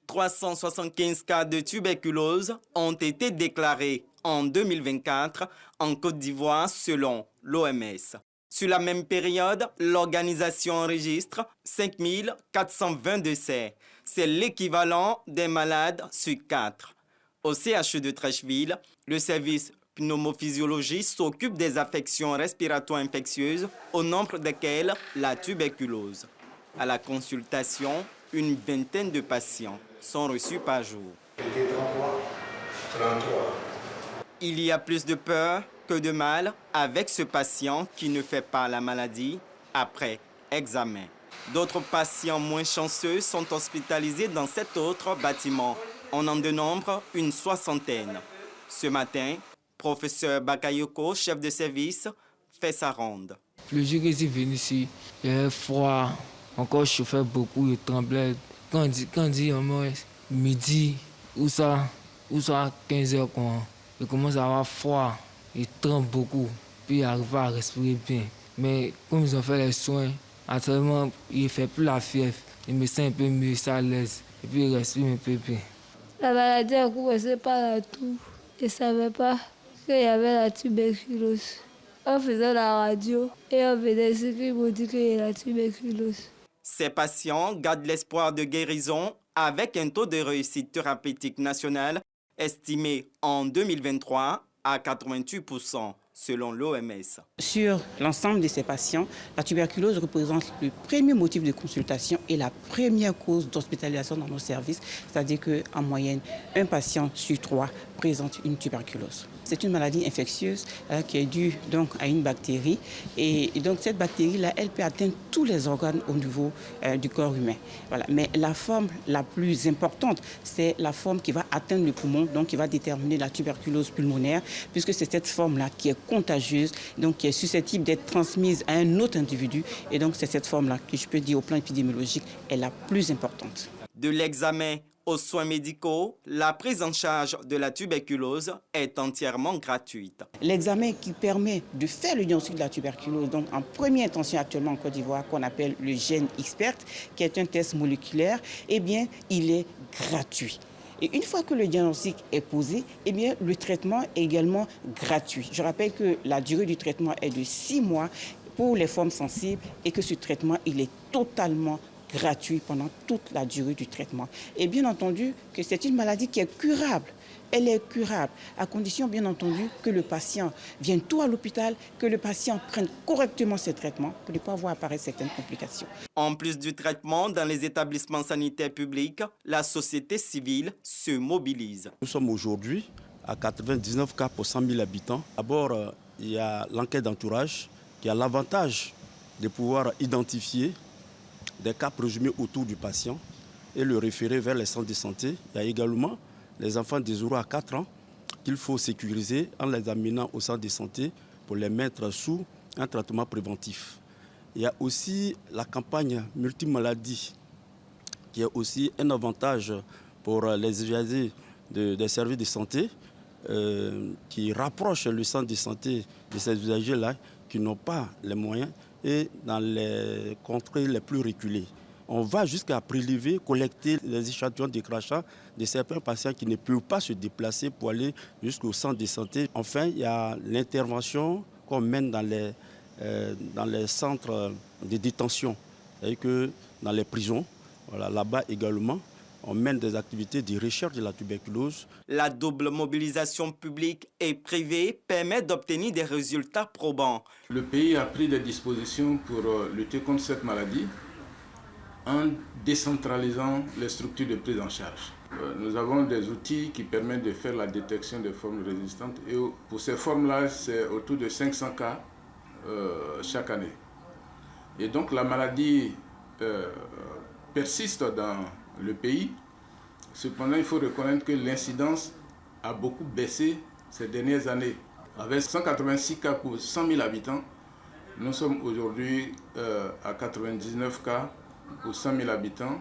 375 cas de tuberculose ont été déclarés en 2024 en Côte d'Ivoire selon l'OMS. Sur la même période, l'organisation enregistre 5 420 décès. C'est l'équivalent des malades sur 4. Au CHU de Trècheville, le service pneumophysiologie s'occupe des affections respiratoires infectieuses, au nombre desquelles la tuberculose. À la consultation, une vingtaine de patients sont reçus par jour. Il y a plus de peur que de mal avec ce patient qui ne fait pas la maladie après examen. D'autres patients moins chanceux sont hospitalisés dans cet autre bâtiment. On en dénombre une 60aine. Ce matin, professeur Bakayoko, chef de service, fait sa ronde. Le jour que je suis venu ici, il y avait froid, encore chauffait beaucoup, il tremblait. Quand dit au moins midi ou ça 15h, il commence à avoir froid, il tremble beaucoup, puis il n'arrive pas à respirer bien. Mais comme ils ont fait les soins, actuellement, il ne fait plus la fièvre, il me sent un peu mieux, ça à l'aise, et puis il respire un peu bien. La maladie a commencé par la toux. Je ne savais pas qu'il y avait la tuberculose. On faisait la radio et on venait ici qui m'ont dit qu'il y a la tuberculose. Ces patients gardent l'espoir de guérison avec un taux de réussite thérapeutique national estimé en 2023 à 88% selon l'OMS. Sur l'ensemble de ces patients, la tuberculose représente le premier motif de consultation et la première cause d'hospitalisation dans nos services, c'est-à-dire qu'en moyenne, un patient sur 3 présente une tuberculose. C'est une maladie infectieuse qui est due donc à une bactérie et donc cette bactérie-là, elle peut atteindre tous les organes au niveau du corps humain. Voilà. Mais la forme la plus importante, c'est la forme qui va atteindre le poumon, donc qui va déterminer la tuberculose pulmonaire, puisque c'est cette forme-là qui est contagieuse, donc qui est susceptible d'être transmise à un autre individu. Et donc c'est cette forme-là que je peux dire au plan épidémiologique est la plus importante. De l'examen aux soins médicaux, la prise en charge de la tuberculose est entièrement gratuite. L'examen qui permet de faire le diagnostic de la tuberculose, donc en première intention actuellement en Côte d'Ivoire, qu'on appelle le GENexpert, qui est un test moléculaire, eh bien, il est gratuit. Et une fois que le diagnostic est posé, eh bien, le traitement est également gratuit. Je rappelle que la durée du traitement est de 6 mois pour les formes sensibles et que ce traitement, il est totalement gratuit pendant toute la durée du traitement. Et bien entendu que c'est une maladie qui est curable. Elle est curable, à condition bien entendu que le patient vienne tôt à l'hôpital, que le patient prenne correctement ses traitements pour ne pas voir apparaître certaines complications. En plus du traitement dans les établissements sanitaires publics, la société civile se mobilise. Nous sommes aujourd'hui à 99 cas pour 100 000 habitants. D'abord, il y a l'enquête d'entourage qui a l'avantage de pouvoir identifier des cas présumés autour du patient et le référer vers les centres de santé. Il y a également les enfants de 0 à 4 ans qu'il faut sécuriser en les amenant au centre de santé pour les mettre sous un traitement préventif. Il y a aussi la campagne multimaladie qui est aussi un avantage pour les usagers des services de santé qui rapproche le centre de santé de ces usagers-là qui n'ont pas les moyens et dans les contrées les plus reculées. On va jusqu'à prélever, collecter les échantillons de crachat de certains patients qui ne peuvent pas se déplacer pour aller jusqu'au centre de santé. Enfin, il y a l'intervention qu'on mène dans les centres de détention, c'est-à-dire que dans les prisons, voilà, là-bas également, on mène des activités de recherche de la tuberculose. La double mobilisation publique et privée permet d'obtenir des résultats probants. Le pays a pris des dispositions pour lutter contre cette maladie en décentralisant les structures de prise en charge. Nous avons des outils qui permettent de faire la détection des formes résistantes et pour ces formes-là, c'est autour de 500 cas chaque année. Et donc la maladie persiste dans le pays. Cependant, il faut reconnaître que l'incidence a beaucoup baissé ces dernières années. Avec 186 cas pour 100 000 habitants, nous sommes aujourd'hui à 99 cas pour 100 000 habitants,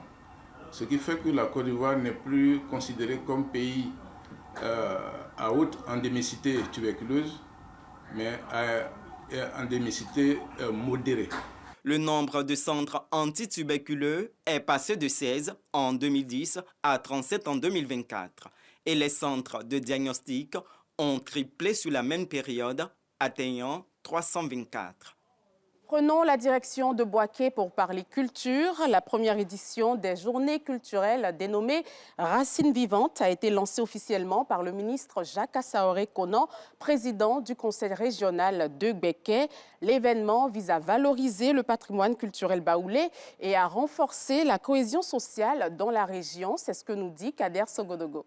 ce qui fait que la Côte d'Ivoire n'est plus considérée comme pays à haute endémicité tuberculeuse, mais à endémicité modérée. Le nombre de centres antituberculeux est passé de 16 en 2010 à 37 en 2024. Et les centres de diagnostic ont triplé sur la même période, atteignant 324. Prenons la direction de Bouaké pour parler culture. La première édition des journées culturelles dénommée Racines vivantes a été lancée officiellement par le ministre Jacques Assaoré Konan, président du conseil régional de Gbeke. L'événement vise à valoriser le patrimoine culturel baoulé et à renforcer la cohésion sociale dans la région. C'est ce que nous dit Kader Sogodogo.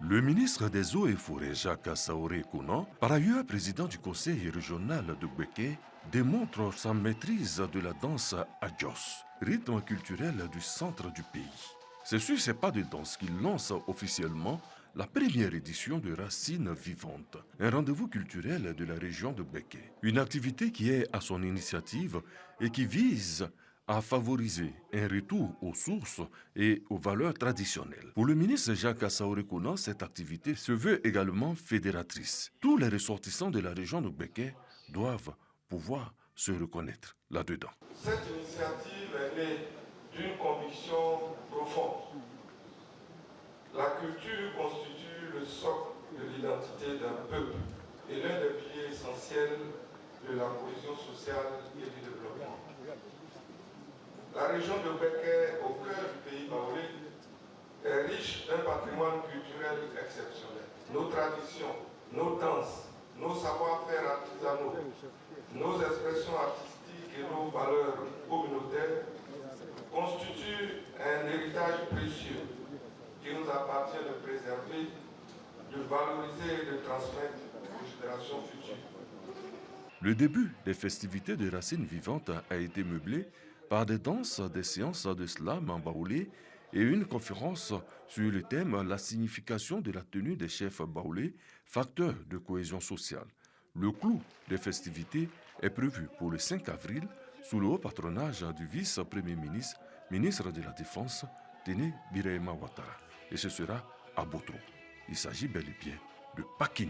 Le ministre des Eaux et Forêts, Jacques Assaoré Konan, par ailleurs président du conseil régional de Gbeke, démontre sa maîtrise de la danse Adjos, rythme culturel du centre du pays. C'est sur ces pas de danse qu'il lance officiellement la première édition de Racines vivantes, un rendez-vous culturel de la région de Gbeke. Une activité qui est à son initiative et qui vise à favoriser un retour aux sources et aux valeurs traditionnelles. Pour le ministre Jacques Assaoré Konan, cette activité se veut également fédératrice. Tous les ressortissants de la région de Gbeke doivent pouvoir se reconnaître là-dedans. Cette initiative est née d'une conviction profonde. La culture constitue le socle de l'identité d'un peuple et l'un des piliers essentiels de la cohésion sociale et du développement. La région de Gbeke, au cœur du pays baoulé, est riche d'un patrimoine culturel exceptionnel. Nos traditions, nos danses, nos savoir-faire artisanaux, nos expressions artistiques et nos valeurs communautaires constituent un héritage précieux qui nous appartient de préserver, de valoriser et de transmettre aux générations futures. Le début des festivités de Racines vivantes a été meublé par des danses, des séances de slam en baoulé et une conférence sur le thème « La signification de la tenue des chefs baoulés, facteur de cohésion sociale ». Le clou des festivités est prévu pour le 5 avril sous le haut patronage du vice-premier ministre, ministre de la Défense, Téné Birahima Ouattara. Et ce sera à Botro. Il s'agit bel et bien de Pakin.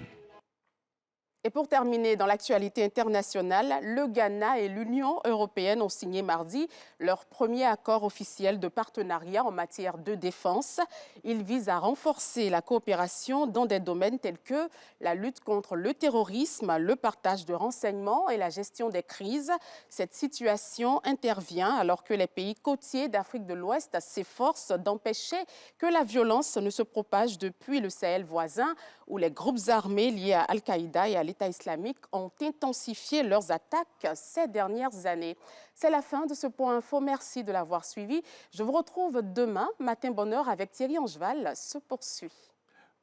Et pour terminer, dans l'actualité internationale, le Ghana et l'Union européenne ont signé mardi leur premier accord officiel de partenariat en matière de défense. Il vise à renforcer la coopération dans des domaines tels que la lutte contre le terrorisme, le partage de renseignements et la gestion des crises. Cette situation intervient alors que les pays côtiers d'Afrique de l'Ouest s'efforcent d'empêcher que la violence ne se propage depuis le Sahel voisin, où les groupes armés liés à Al-Qaïda et à l'État islamique ont intensifié leurs attaques ces dernières années. C'est la fin de ce point info. Merci de l'avoir suivi. Je vous retrouve demain. Matin Bonheur avec Thierry Angeval se poursuit.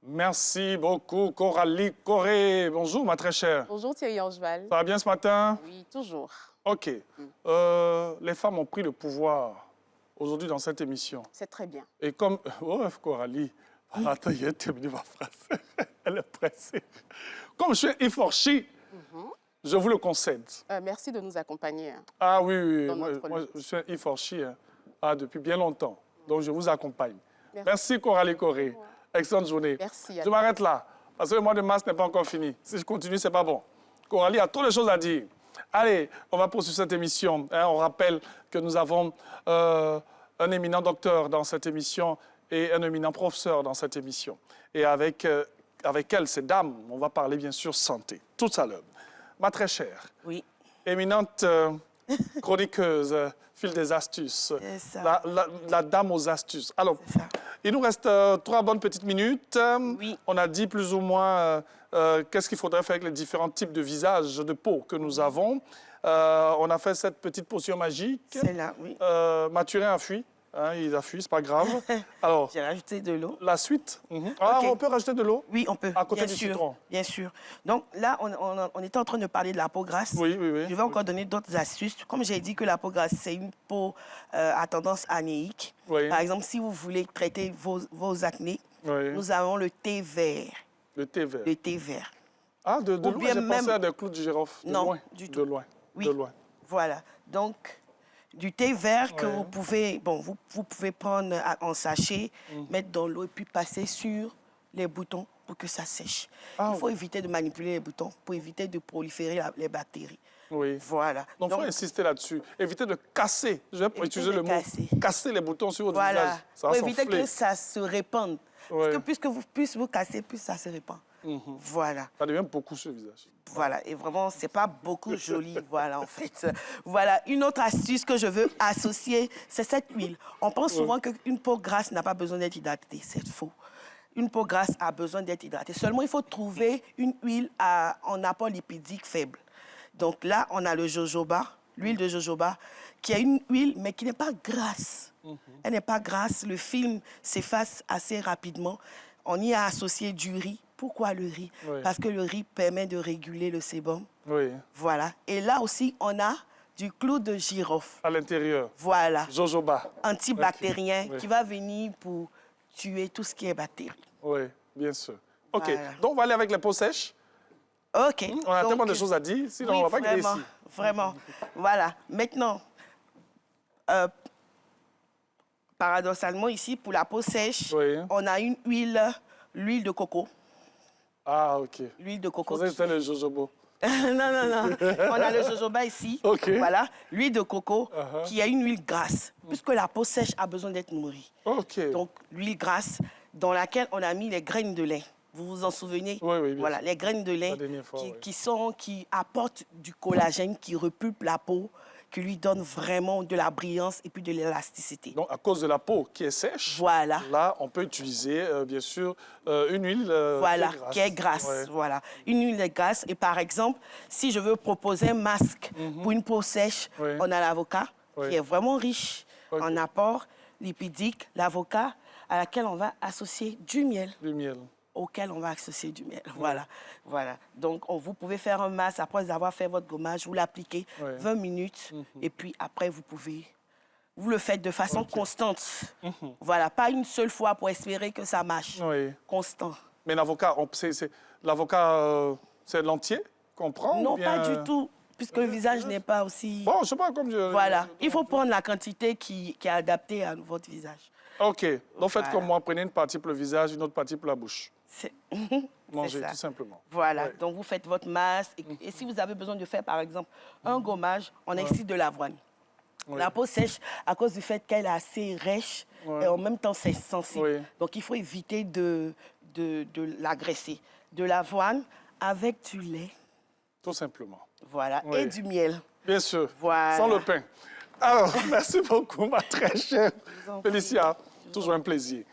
Merci beaucoup, Coralie Corré. Bonjour, ma très chère. Bonjour, Thierry Angeval. Ça va bien ce matin? Oui, toujours. OK. Les femmes ont pris le pouvoir aujourd'hui dans cette émission. C'est très bien. Et comme... Oh, Coralie... Attends, j'ai terminé ma phrase. Elle est pressée. Comme je suis efforché, je vous le concède. Merci de nous accompagner. Ah oui, oui. Moi, je suis efforché depuis bien longtemps. Donc, je vous accompagne. Merci Coralie Corré. Excellente journée. Merci. Je m'arrête là, parce que le mois de mars n'est pas encore fini. Si je continue, ce n'est pas bon. Coralie a trop de choses à dire. Allez, on va poursuivre cette émission. On rappelle que nous avons un éminent docteur dans cette émission et un éminent professeur dans cette émission. Et avec elle, ces dames, on va parler bien sûr santé, tout à l'heure. Ma très chère, oui. Éminente chroniqueuse, fil des astuces, la dame aux astuces. Alors, il nous reste 3 bonnes petites minutes. Oui. On a dit plus ou moins qu'est-ce qu'il faudrait faire avec les différents types de visages, de peau que nous avons. On a fait cette petite potion magique. C'est là, oui. Mathurin a fui. Hein, il a fui, c'est pas grave. Alors, j'ai rajouté de l'eau. La suite. Ah, Okay. On peut rajouter de l'eau? Oui, on peut. À côté bien du sûr, citron. Bien sûr. Donc là, on était en train de parler de la peau grasse. Oui, oui, oui. Je vais encore donner d'autres astuces. Comme j'ai dit que la peau grasse, c'est une peau à tendance anéique. Oui. Par exemple, si vous voulez traiter vos acnés, oui. nous avons le thé vert. Le thé vert. Le thé vert. Ah, de loin, j'ai pensé à des clous de girofle. Non, loin. du tout. De loin. Oui. De loin. Voilà. Donc, du thé vert que vous pouvez, vous pouvez prendre en sachet, mettre dans l'eau et puis passer sur les boutons pour que ça sèche. Il faut éviter de manipuler les boutons pour éviter de proliférer les bactéries. Oui. Voilà. Donc, il faut insister là-dessus. Éviter de casser, je vais utiliser le mot, casser les boutons sur votre visage. Pour éviter que ça se répande. Parce que plus vous cassez, plus ça se répand. Voilà. Ça devient beaucoup sur le visage. Voilà, et vraiment, c'est pas beaucoup joli, voilà, en fait. Voilà, une autre astuce que je veux associer, c'est cette huile. On pense souvent qu'une peau grasse n'a pas besoin d'être hydratée, c'est faux. Une peau grasse a besoin d'être hydratée. Seulement, il faut trouver une huile en apport lipidique faible. Donc là, on a le jojoba, l'huile de jojoba, qui a une huile, mais qui n'est pas grasse. Elle n'est pas grasse, le film s'efface assez rapidement. On y a associé du riz. Pourquoi le riz? Parce que le riz permet de réguler le sébum. Oui. Voilà. Et là aussi, on a du clou de girofle. À l'intérieur. Voilà. Jojoba. Antibactérien qui va venir pour tuer tout ce qui est bactéries. Oui, bien sûr. OK. Voilà. Donc, on va aller avec les peaux sèches. OK. On a tellement de choses à dire, sinon on ne va pas guérir ici. Vraiment. Voilà. Maintenant, paradoxalement, ici, pour la peau sèche, on a une huile, l'huile de coco. Ah, OK. L'huile de coco. Vous avez fait le jojoba. non. On a le jojoba ici. OK. Voilà. L'huile de coco qui a une huile grasse, puisque la peau sèche a besoin d'être nourrie. OK. Donc, l'huile grasse dans laquelle on a mis les graines de lin. Vous vous en souvenez? Oui, bien voilà, sûr. les graines de lin qui apportent du collagène, qui repulpent la peau, qui lui donnent vraiment de la brillance et puis de l'élasticité. Donc, à cause de la peau qui est sèche, là, on peut utiliser, bien sûr, une huile qui est grasse. Voilà, une huile grasse. Et par exemple, si je veux proposer un masque pour une peau sèche, on a l'avocat, qui est vraiment riche en apports lipidiques. L'avocat à laquelle on va associer du miel. Du miel. Auquel on va associer du miel. Voilà. Donc, vous pouvez faire un masque après avoir fait votre gommage, vous l'appliquez 20 minutes et puis après, vous le faites de façon constante. Voilà, pas une seule fois pour espérer que ça marche. Constant. Mais l'avocat, c'est l'entier qu'on prend? Non, pas du tout, puisque le visage n'est pas aussi... Bon, je sais pas, comme je... Voilà, il faut prendre la quantité qui est adaptée à votre visage. OK. Donc, faites comme moi. Prenez une partie pour le visage, une autre partie pour la bouche. Mangez, tout simplement. Voilà. Ouais. Donc, vous faites votre masse. Et si vous avez besoin de faire, par exemple, un gommage, on excite de l'avoine. Oui. La peau sèche, à cause du fait qu'elle est assez rêche, Ouais. et en même temps, c'est sensible. Oui. Donc, il faut éviter de l'agresser. De l'avoine avec du lait. Tout simplement. Voilà. Oui. Et du miel. Bien sûr. Voilà. Sans le pain. Alors, merci beaucoup, ma très chère Félicia. Toujours un plaisir.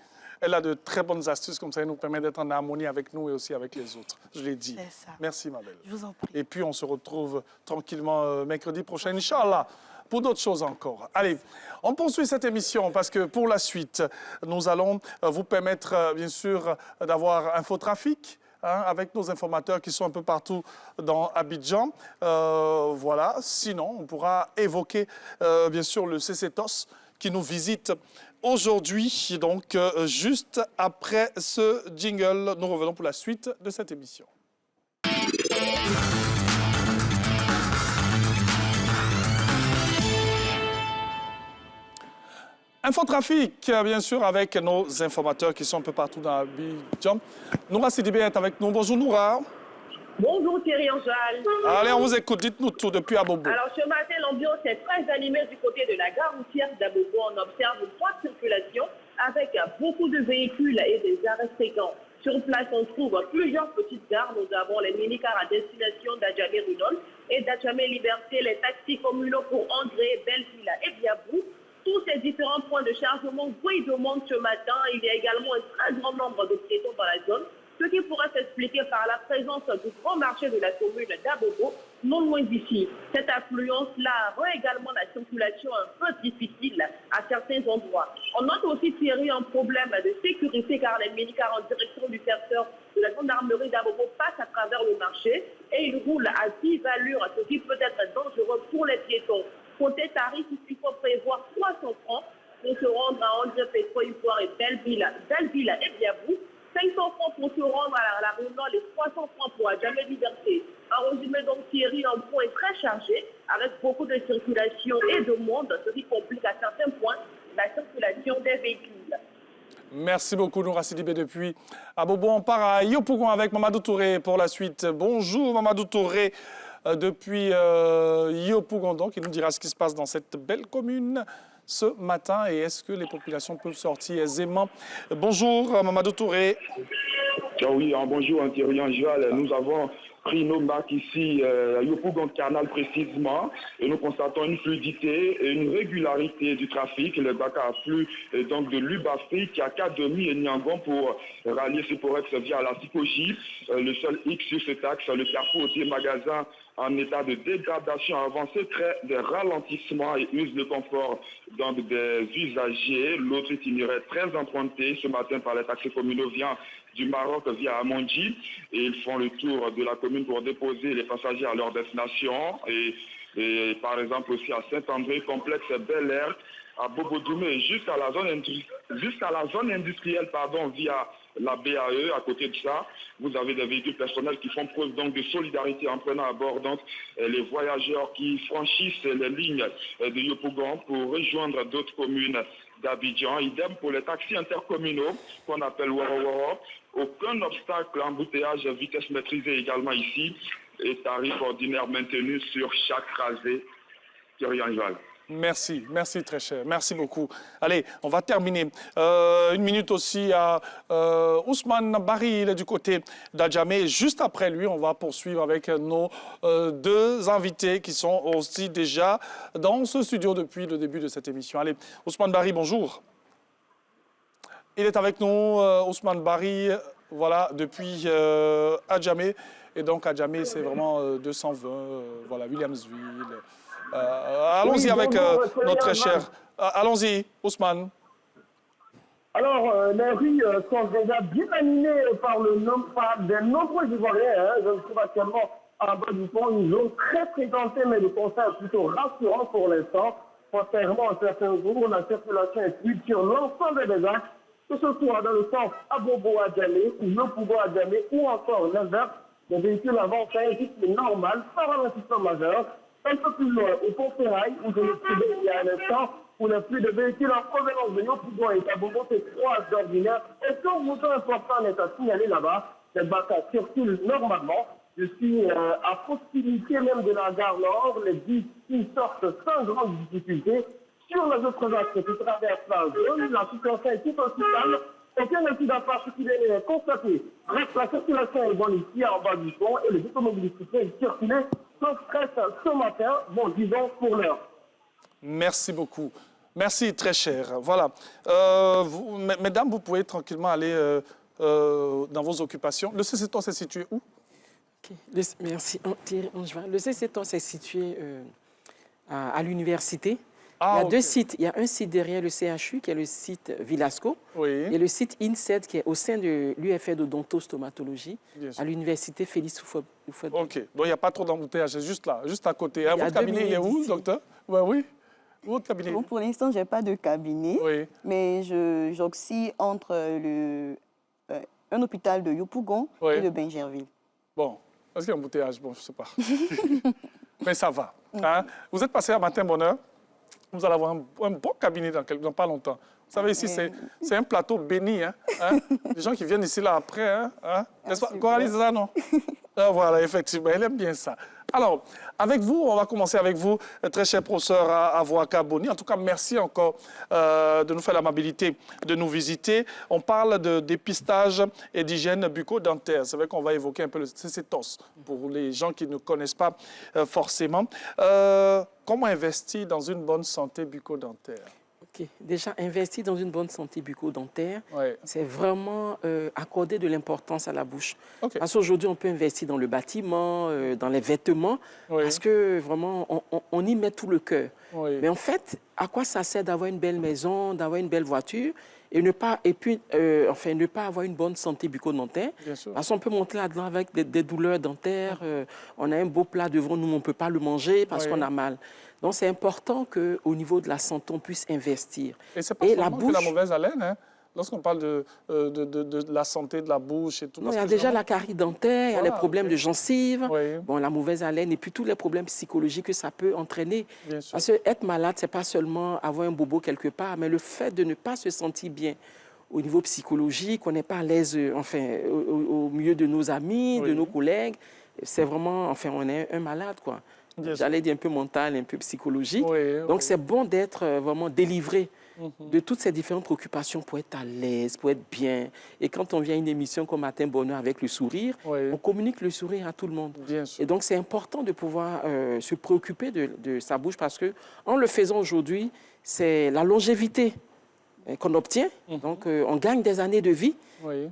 Elle a de très bonnes astuces, comme ça, elle nous permet d'être en harmonie avec nous et aussi avec les autres. Je l'ai dit. C'est ça. Merci, ma belle. Je vous en prie. Et puis, on se retrouve tranquillement mercredi prochain, Inch'Allah, pour d'autres choses encore. Allez, on poursuit cette émission parce que pour la suite, nous allons vous permettre, bien sûr, d'avoir Infotrafic, avec nos informateurs qui sont un peu partout dans Abidjan. Voilà. Sinon, on pourra évoquer, bien sûr, le CCTOS qui nous visite aujourd'hui. Donc, juste après ce jingle, nous revenons pour la suite de cette émission. Infotrafic, bien sûr, avec nos informateurs qui sont un peu partout dans Abidjan. Noura Sidibé est avec nous. Bonjour Noura. Bonjour Thierry Anjal. Allez, on vous écoute. Dites-nous tout depuis Abobo. Alors ce matin, l'ambiance est très animée du côté de la gare routière d'Abobo. On observe une forte circulation avec beaucoup de véhicules et des arrêts fréquents. Sur place, on trouve plusieurs petites gares. Nous avons les mini-cars à destination d'Adjamé-Rudol et d'Adjamé-Liberté, les taxis communaux pour André, Belleville et Diabou. Tous ces différents points de chargement bruit de monde ce matin. Il y a également un très grand nombre de piétons dans la zone, ce qui pourrait s'expliquer par la présence du grand marché de la commune d'Abobo, non loin d'ici. Cette affluence-là rend également la circulation un peu difficile à certains endroits. On note aussi, Thierry, un problème de sécurité car les minicars en direction du secteur de la gendarmerie d'Abobo passent à travers le marché et ils roulent à vive allure, ce qui peut être dangereux pour les piétons. Côté tarif, il faut prévoir 300 francs pour se rendre à André, Pétro-Ivoire et Belleville et Diabou. 500 francs pour se rendre à la Réunion et 300 francs pour Adjamé-Liberté. En résumé, donc, Thierry, un point très chargé, avec beaucoup de circulation et de monde, ce qui complique à certains points la circulation des véhicules. Merci beaucoup, Noura Sidibé, depuis Abobo. On part à Yopougon avec Mamadou Touré pour la suite. Bonjour, Mamadou Touré, depuis Yopougon, donc. Il nous dira ce qui se passe dans cette belle commune ce matin et est-ce que les populations peuvent sortir aisément. Bonjour, Mamadou Touré. Oui, bonjour, Thierry Anjal. Nous avons pris nos marques ici, à Yopougon Canal précisément, et nous constatons une fluidité et une régularité du trafic. Le bac afflue donc de l'Ubafrique à Kadomi et Niangon pour rallier Siporex via la Sipoji. Le seul X sur cet axe, le carrefour des magasins en état de dégradation avancé, crée des ralentissements et use le confort donc des usagers. L'autre itinéraire très emprunté ce matin par les taxis communaux vient du Maroc via Amondi et ils font le tour de la commune pour déposer les passagers à leur destination et par exemple aussi à Saint-André, complexe Bel Air, à Bobo-Doumé jusqu'à la zone industrielle via la BAE. À côté de ça, vous avez des véhicules personnels qui font preuve donc de solidarité en prenant à bord donc les voyageurs qui franchissent les lignes de Yopougon pour rejoindre d'autres communes d'Abidjan. Idem pour les taxis intercommunaux qu'on appelle Woro. Aucun obstacle, embouteillage, vitesse maîtrisée également ici et tarif ordinaire maintenu sur chaque tracé. Thierry Anjal. Merci, merci très cher, merci beaucoup. Allez, on va terminer. Une minute aussi à Ousmane Bari, il est du côté d'Adjamé. Juste après lui, on va poursuivre avec nos deux invités qui sont aussi déjà dans ce studio depuis le début de cette émission. Allez, Ousmane Bari, bonjour. Il est avec nous, Ousmane Bari, voilà, depuis Adjamé. Et donc Adjamé, c'est vraiment 220, voilà, Williamsville. Allons-y avec notre très cher. Allons-y, Ousmane. Alors, les rues sont déjà bien animées par des nombreux Ivoiriens. Je me trouve actuellement en bas du pont, une zone très fréquentée, mais le constat est plutôt rassurant pour l'instant. Contrairement à certains jours, la circulation est fluide sur l'ensemble des axes, que ce soit dans le sens Abobo-Adjamé ou Yopougon-Adjamé ou encore l'inverse. Les véhicules avancent à un rythme normal, sans ralentissement majeur. Un peu plus loin, au pont Ferraille, où je me trouvais il y a un instant, pour les flux de véhicules en provenance de Yopougon et Kabogo, c'est 3 ordinaires. Et comme bouton important n'est à signaler là-bas, les bateaux circulent normalement. Je suis à proximité même de la gare Nord. Les bus qui sortent sans grande difficulté. Sur les autres axes qui traversent la zone, la situation est tout aussi calme. Aucun incident particulier n'est constaté. Reste la circulation est bonne ici en bas du pont et les automobilistes peuvent circuler sans stress ce matin. Bon, disons pour l'heure. Merci beaucoup. Merci, très cher. Voilà. Mesdames, vous pouvez tranquillement aller dans vos occupations. Le CCTON s'est situé où? Merci, Thierry Angevin. Le CCTON s'est situé à l'université. Ah, il y a deux sites. Il y a un site derrière le CHU, qui est le site Villasco. Oui. Et le site INSED, qui est au sein de l'UFR d'odontostomatologie, à l'université Félix Houphouët. OK. Donc, il n'y a pas trop d'embouteillage. C'est juste là, juste à côté. Votre cabinet, il est où, docteur? Oui. Votre cabinet? Bon, pour l'instant, je n'ai pas de cabinet. Oui. Mais j'oscille entre un hôpital de Yopougon et de Bingerville. Bon. Est-ce qu'il y a un embouteillage? Bon, je ne sais pas. Mais ça va. Hein? Vous êtes passé à Matin Bonheur. Vous allez avoir un bon cabinet dans pas longtemps. Vous savez, ici, c'est un plateau béni. Hein? Les gens qui viennent ici, là, après. Hein? N'est-ce pas? Coralie, c'est ça, non? Voilà, effectivement, elle aime bien ça. Alors, avec vous, on va commencer avec vous, très cher professeur Avoaka Boni. En tout cas, merci encore de nous faire l'amabilité de nous visiter. On parle de dépistage et d'hygiène bucco-dentaire. C'est vrai qu'on va évoquer un peu le CCTOS pour les gens qui ne connaissent pas forcément. Comment investir dans une bonne santé bucco-dentaire? OK. Déjà, investir dans une bonne santé bucco-dentaire, ouais, c'est vraiment accorder de l'importance à la bouche. Okay. Parce qu'aujourd'hui, on peut investir dans le bâtiment, dans les vêtements, oui, parce que vraiment, on y met tout le cœur. Oui. Mais en fait, à quoi ça sert d'avoir une belle maison, d'avoir une belle voiture et ne pas avoir une bonne santé bucco-dentaire? Parce qu'on peut monter là-dedans avec des douleurs dentaires, on a un beau plat devant nous, mais on ne peut pas le manger parce qu'on a mal. Donc, c'est important qu'au niveau de la santé, on puisse investir. Et ce n'est pas seulement que la mauvaise haleine, hein? Lorsqu'on parle de la santé de la bouche et tout. Non, il y a déjà la carie dentaire, il y a les problèmes de gencives, oui, bon, la mauvaise haleine et puis tous les problèmes psychologiques que ça peut entraîner. Parce qu'être malade, ce n'est pas seulement avoir un bobo quelque part, mais le fait de ne pas se sentir bien au niveau psychologique, on n'est pas à l'aise au milieu de nos amis, de nos collègues. C'est vraiment, on est un malade, quoi. J'allais dire un peu mental, un peu psychologique. Donc, c'est bon d'être vraiment délivré de toutes ces différentes préoccupations pour être à l'aise, pour être bien. Et quand on vient à une émission comme Matin Bonheur avec le sourire, on communique le sourire à tout le monde. Et donc, c'est important de pouvoir se préoccuper de sa bouche parce qu'en le faisant aujourd'hui, c'est la longévité qu'on obtient. Donc, on gagne des années de vie.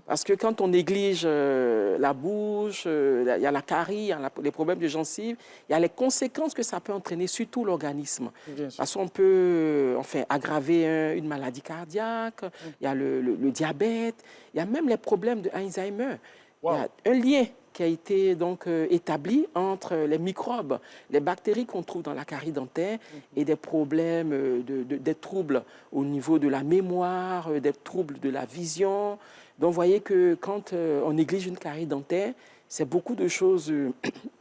Parce que quand on néglige la bouche, il y a la carie, il y a les problèmes de gencives, il y a les conséquences que ça peut entraîner sur tout l'organisme. Parce qu'on peut aggraver une maladie cardiaque, il y a le diabète, il y a même les problèmes d'Alzheimer. Il y a un lien qui a été donc établi entre les microbes, les bactéries qu'on trouve dans la carie dentaire et des problèmes, des troubles au niveau de la mémoire, des troubles de la vision. Donc, vous voyez que quand on néglige une carie dentaire, c'est beaucoup de choses,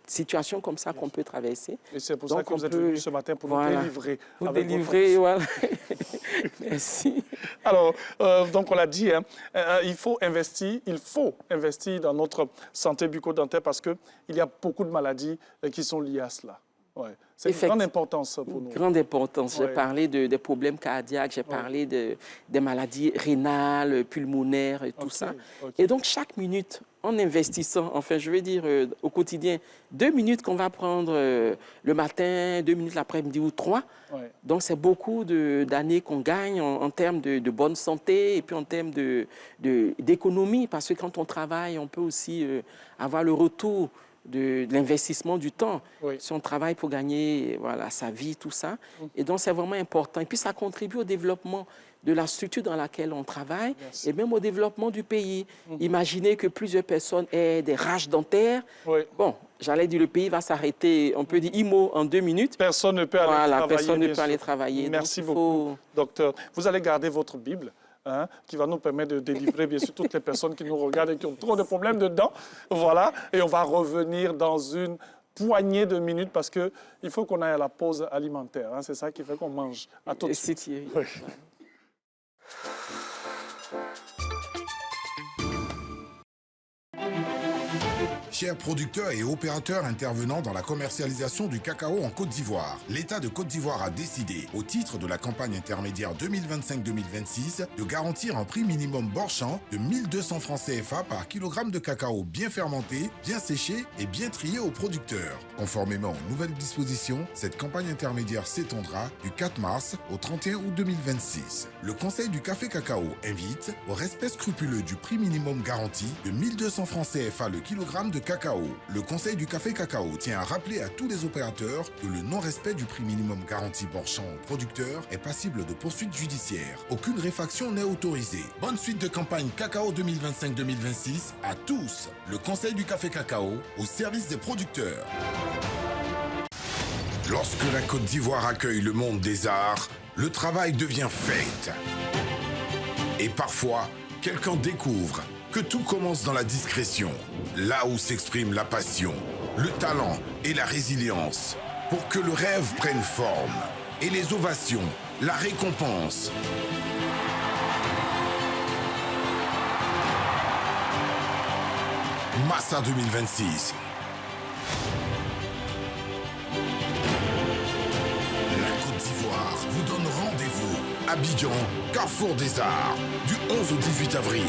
situations comme ça qu'on peut traverser. Et c'est pour ça que vous êtes venu ce matin pour nous délivrer. Pour délivrer, voilà. Merci. Alors, donc on l'a dit, hein, il faut investir dans notre santé bucco-dentaire parce qu'il y a beaucoup de maladies qui sont liées à cela. Ouais. C'est une grande importance pour nous. Grande importance. J'ai parlé des problèmes cardiaques, j'ai parlé des maladies rénales, pulmonaires et tout ça. Et donc, chaque minute, en investissant, je veux dire, au quotidien, 2 minutes qu'on va prendre le matin, 2 minutes l'après-midi ou 3. Donc, c'est beaucoup d'années qu'on gagne en termes de bonne santé et puis en termes d'économie. Parce que quand on travaille, on peut aussi avoir le retour de l'investissement du temps. Si on travaille pour gagner sa vie, tout ça. Et donc, c'est vraiment important. Et puis, ça contribue au développement de la structure dans laquelle on travaille et même au développement du pays. Imaginez que plusieurs personnes aient des rages dentaires. Bon, j'allais dire, le pays va s'arrêter, on peut dire IMO en 2 minutes. Personne ne peut aller travailler. Personne ne peut aller travailler. Merci beaucoup, docteur. Vous allez garder votre Bible. Hein, qui va nous permettre de délivrer, bien sûr, toutes les personnes qui nous regardent et qui ont trop de problèmes dedans. Voilà. Et on va revenir dans une poignée de minutes parce qu'il faut qu'on aille à la pause alimentaire. Hein. C'est ça qui fait qu'on mange. À tout de suite. Oui. Chers producteurs et opérateurs intervenant dans la commercialisation du cacao en Côte d'Ivoire, l'État de Côte d'Ivoire a décidé, au titre de la campagne intermédiaire 2025-2026, de garantir un prix minimum Borchamp de 1200 francs CFA par kilogramme de cacao bien fermenté, bien séché et bien trié aux producteurs. Conformément aux nouvelles dispositions, cette campagne intermédiaire s'étendra du 4 mars au 31 août 2026. Le Conseil du café cacao invite au respect scrupuleux du prix minimum garanti de 1200 francs CFA le kilogramme de cacao. Le Conseil du café cacao tient à rappeler à tous les opérateurs que le non-respect du prix minimum garanti Borchamp aux producteurs est passible de poursuites judiciaires. Aucune réfaction n'est autorisée. Bonne suite de campagne cacao 2025-2026 à tous. Le Conseil du café cacao au service des producteurs. Lorsque la Côte d'Ivoire accueille le monde des arts, le travail devient fête. Et parfois, quelqu'un découvre que tout commence dans la discrétion, là où s'exprime la passion, le talent et la résilience, pour que le rêve prenne forme. Et les ovations, la récompense. Massa 2026. La Côte d'Ivoire vous donne rendez-vous. Abidjan, Carrefour des Arts, du 11 au 18 avril.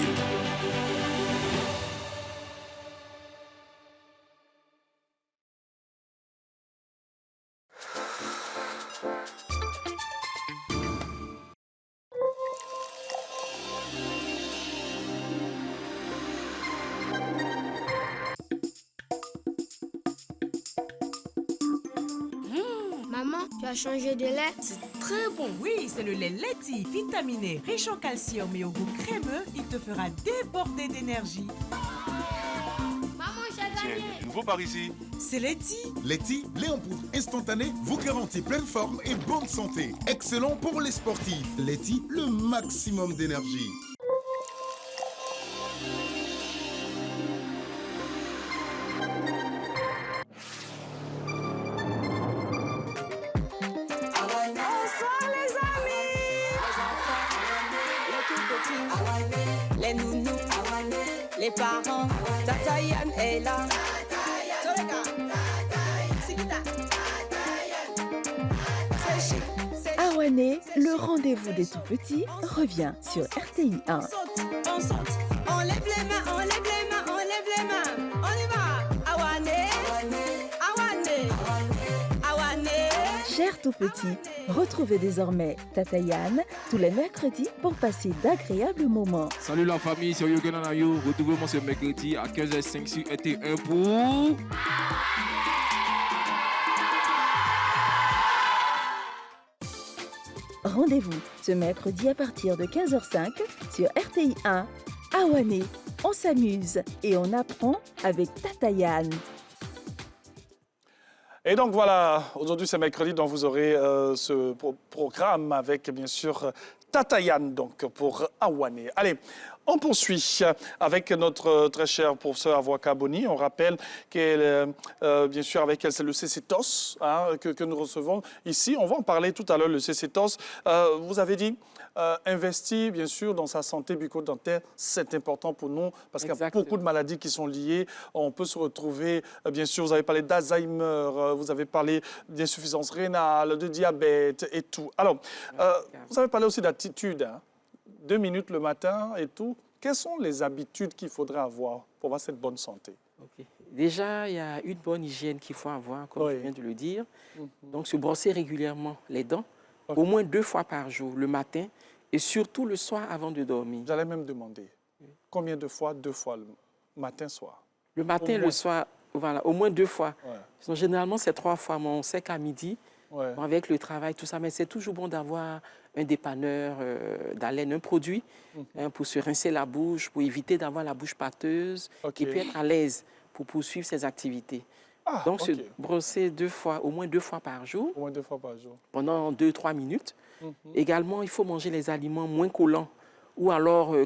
Maman, tu as changé de lait? C'est très bon, oui, c'est le lait Leti, vitaminé, riche en calcium et au goût crémeux, il te fera déborder d'énergie. Maman, j'ai gagné. Tiens, nouveau par ici. C'est Leti. Leti, lait en poudre instantané, vous garantit pleine forme et bonne santé. Excellent pour les sportifs. Leti, le maximum d'énergie. Les nounous, les parents, Tatayan est là. Awané, le rendez-vous des tout-petits, revient sur RTI 1. On saute, on lève les mains, on lève les mains, on lève les mains. On y va. Awané, Awané, Awané. Chers tout-petits, retrouvez désormais Tatayan tous les mercredis pour passer d'agréables moments. Salut la famille, c'est Yogan Anayo. Retrouvez-moi ce mercredi à 15h05 sur RT1 pour... Rendez-vous ce mercredi à partir de 15h05 sur RTI 1. Awané, on s'amuse et on apprend avec Tatayan. Et donc voilà, aujourd'hui c'est mercredi, donc vous aurez ce programme avec bien sûr Tatayan donc pour Awané. Allez, on poursuit avec notre très cher professeur Awaka Boni. On rappelle qu'elle, bien sûr, avec elle, c'est le CCTOS que nous recevons ici. On va en parler tout à l'heure, le CCTOS. Vous avez dit, investir, bien sûr, dans sa santé bucco-dentaire, c'est important pour nous parce qu'il y a beaucoup de maladies qui sont liées. On peut se retrouver, bien sûr, vous avez parlé d'Alzheimer, vous avez parlé d'insuffisance rénale, de diabète et tout. Alors, vous avez parlé aussi d'attitude, 2 minutes le matin et tout. Quelles sont les habitudes qu'il faudrait avoir pour avoir cette bonne santé? Déjà, il y a une bonne hygiène qu'il faut avoir, comme je viens de le dire. Donc, se brosser régulièrement les dents, au moins 2 fois par jour, le matin et surtout le soir avant de dormir. J'allais même demander, combien de fois? 2 fois, le matin, soir? Le matin, le soir, voilà, au moins 2 fois. Donc, généralement, c'est 3 fois, mais on sait qu'à midi, bon, avec le travail, tout ça, mais c'est toujours bon d'avoir un dépanneur d'haleine, un produit pour se rincer la bouche, pour éviter d'avoir la bouche pâteuse et puis être à l'aise pour poursuivre ses activités. Donc, se brosser 2 fois, au moins 2 fois par jour. Au moins 2 fois par jour. Pendant 2-3 minutes. Également, il faut manger les aliments moins collants ou alors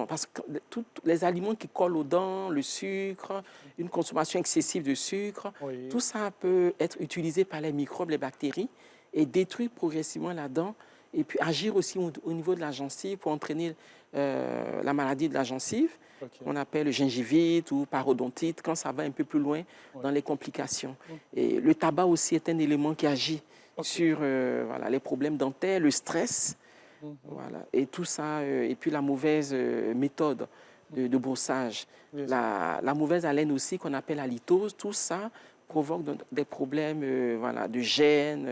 parce que tous les aliments qui collent aux dents, le sucre, une consommation excessive de sucre, tout ça peut être utilisé par les microbes, les bactéries, et détruire progressivement la dent, et puis agir aussi au niveau de la gencive pour entraîner la maladie de la gencive, qu'on appelle gingivite ou parodontite, quand ça va un peu plus loin dans les complications. Et le tabac aussi est un élément qui agit sur voilà, les problèmes dentaires, le stress, voilà, et tout ça, et puis la mauvaise méthode de brossage. La mauvaise haleine aussi, qu'on appelle halitose, tout ça provoque des problèmes voilà, de gêne.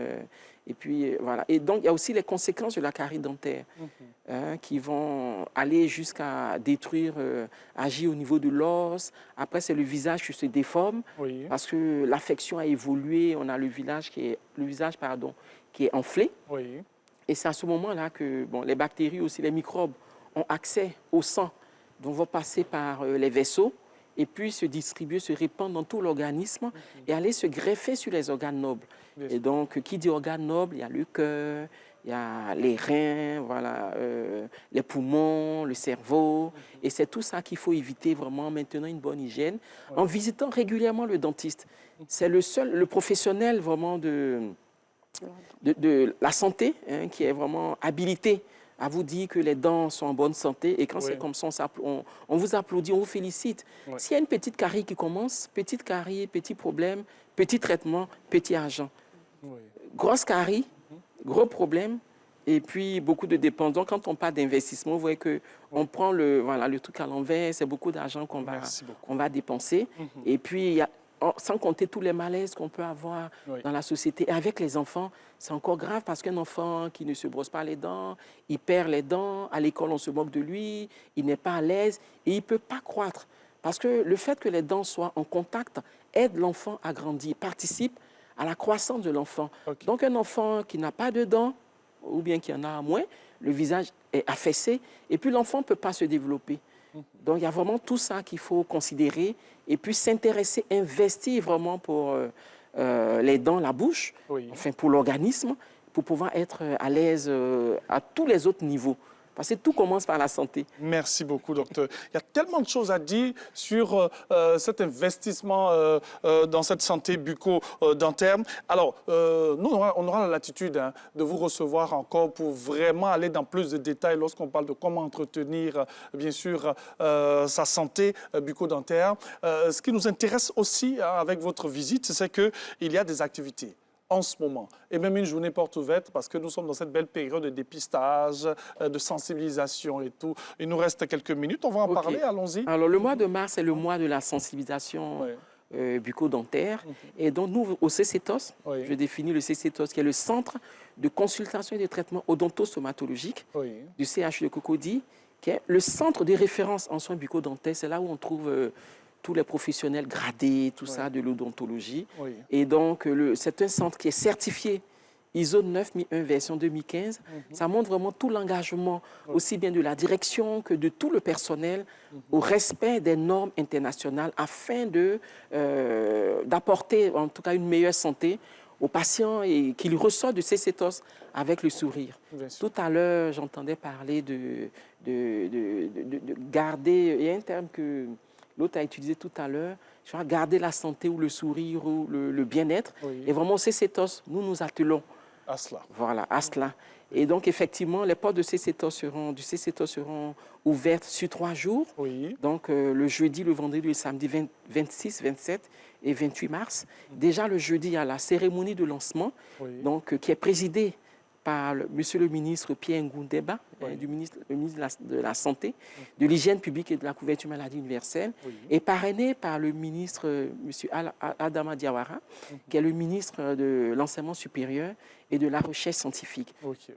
Et puis, voilà. Et donc, il y a aussi les conséquences de la carie dentaire qui vont aller jusqu'à détruire, agir au niveau de l'os. Après, c'est le visage qui se déforme parce que l'affection a évolué. On a le visage qui est enflé. Et c'est à ce moment-là que les bactéries aussi, les microbes ont accès au sang, donc vont passer par les vaisseaux et puis se distribuer, se répandre dans tout l'organisme et aller se greffer sur les organes nobles. Et donc, qui dit organes nobles, il y a le cœur, il y a les reins, voilà, les poumons, le cerveau. Et c'est tout ça qu'il faut éviter vraiment en maintenant une bonne hygiène, en visitant régulièrement le dentiste. C'est le professionnel vraiment de la santé qui est vraiment habilité à vous dire que les dents sont en bonne santé. Et quand c'est comme ça, on vous applaudit, on vous félicite. S'il y a une petite carie qui commence, petite carie, petit problème, petit traitement, petit argent. Grosse carie, gros problème, et puis beaucoup de dépenses. Donc, quand on parle d'investissement, vous voyez qu'on prend le truc à l'envers, c'est beaucoup d'argent qu'on va dépenser. Et puis, il y a, sans compter tous les malaises qu'on peut avoir dans la société. Et avec les enfants, c'est encore grave parce qu'un enfant qui ne se brosse pas les dents, il perd les dents, à l'école, on se moque de lui, il n'est pas à l'aise et il ne peut pas croître. Parce que le fait que les dents soient en contact aide l'enfant à grandir, participe à la croissance de l'enfant. Donc, un enfant qui n'a pas de dents, ou bien qui en a moins, le visage est affaissé et puis l'enfant ne peut pas se développer. Donc, il y a vraiment tout ça qu'il faut considérer et puis s'intéresser, investir vraiment pour les dents, la bouche, enfin pour l'organisme, pour pouvoir être à l'aise à tous les autres niveaux. Parce que tout commence par la santé. Merci beaucoup, docteur. Il y a tellement de choses à dire sur cet investissement dans cette santé bucco-dentaire. Alors, nous, on aura la latitude de vous recevoir encore pour vraiment aller dans plus de détails lorsqu'on parle de comment entretenir, bien sûr, sa santé bucco-dentaire. Ce qui nous intéresse aussi avec votre visite, c'est qu'il y a des activités en ce moment, et même une journée porte ouverte parce que nous sommes dans cette belle période de dépistage, de sensibilisation et tout. Il nous reste quelques minutes, on va en parler, allons-y. Alors, le mois de mars, c'est le mois de la sensibilisation bucco-dentaire. Et donc, nous, au CCTOS, je définis le CCTOS, qui est le Centre de consultation et de traitement odontostomatologique du CHU de Cocody, qui est le centre de référence en soins bucco-dentaires. C'est là où on trouve tous les professionnels gradés, tout ça, de l'odontologie. Et donc, c'est un centre qui est certifié ISO 9001 version 2015. Ça montre vraiment tout l'engagement, aussi bien de la direction que de tout le personnel, au respect des normes internationales afin d'apporter, en tout cas, une meilleure santé aux patients et qu'ils ressortent de CCTOS avec le sourire. Tout à l'heure, j'entendais parler de garder, il y a un terme que l'autre a utilisé tout à l'heure, je vais garder la santé ou le sourire ou le bien-être. Et vraiment, au CCTOS, nous attelons à cela. Voilà, à cela. Et donc, effectivement, les portes du CCTOS seront ouvertes sur 3 jours. Donc, le jeudi, le vendredi, le samedi 26, 27 et 28 mars. Déjà, le jeudi, il y a la cérémonie de lancement, donc, qui est présidée par monsieur le ministre Pierre Ngoundeba, le ministre de la Santé, de l'Hygiène publique et de la couverture maladie universelle, et parrainé par le ministre monsieur Adama Diawara, qui est le ministre de l'Enseignement supérieur et de la Recherche scientifique.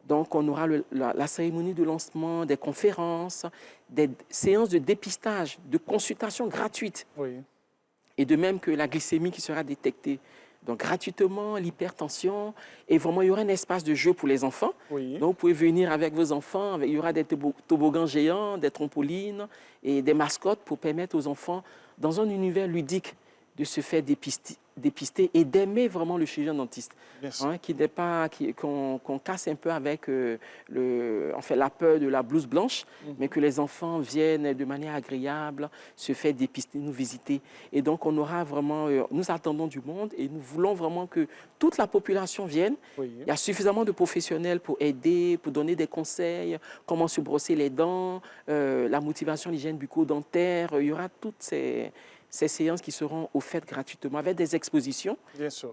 Donc, on aura la cérémonie de lancement, des conférences, des séances de dépistage, de consultation gratuite, et de même que la glycémie qui sera détectée. Donc, gratuitement, l'hypertension. Et vraiment, il y aura un espace de jeu pour les enfants. Donc, vous pouvez venir avec vos enfants. Il y aura des toboggans géants, des trampolines et des mascottes pour permettre aux enfants, dans un univers ludique, de se faire dépister et d'aimer vraiment le chirurgien dentiste. Hein, qu'on casse un peu avec la peur de la blouse blanche, mais que les enfants viennent de manière agréable, se faire dépister, nous visiter. Et donc, on aura vraiment... nous attendons du monde et nous voulons vraiment que toute la population vienne. Oui. Il y a suffisamment de professionnels pour aider, pour donner des conseils, comment se brosser les dents, la motivation, l'hygiène bucco-dentaire. Il y aura toutes ces séances qui seront offertes gratuitement avec des expositions,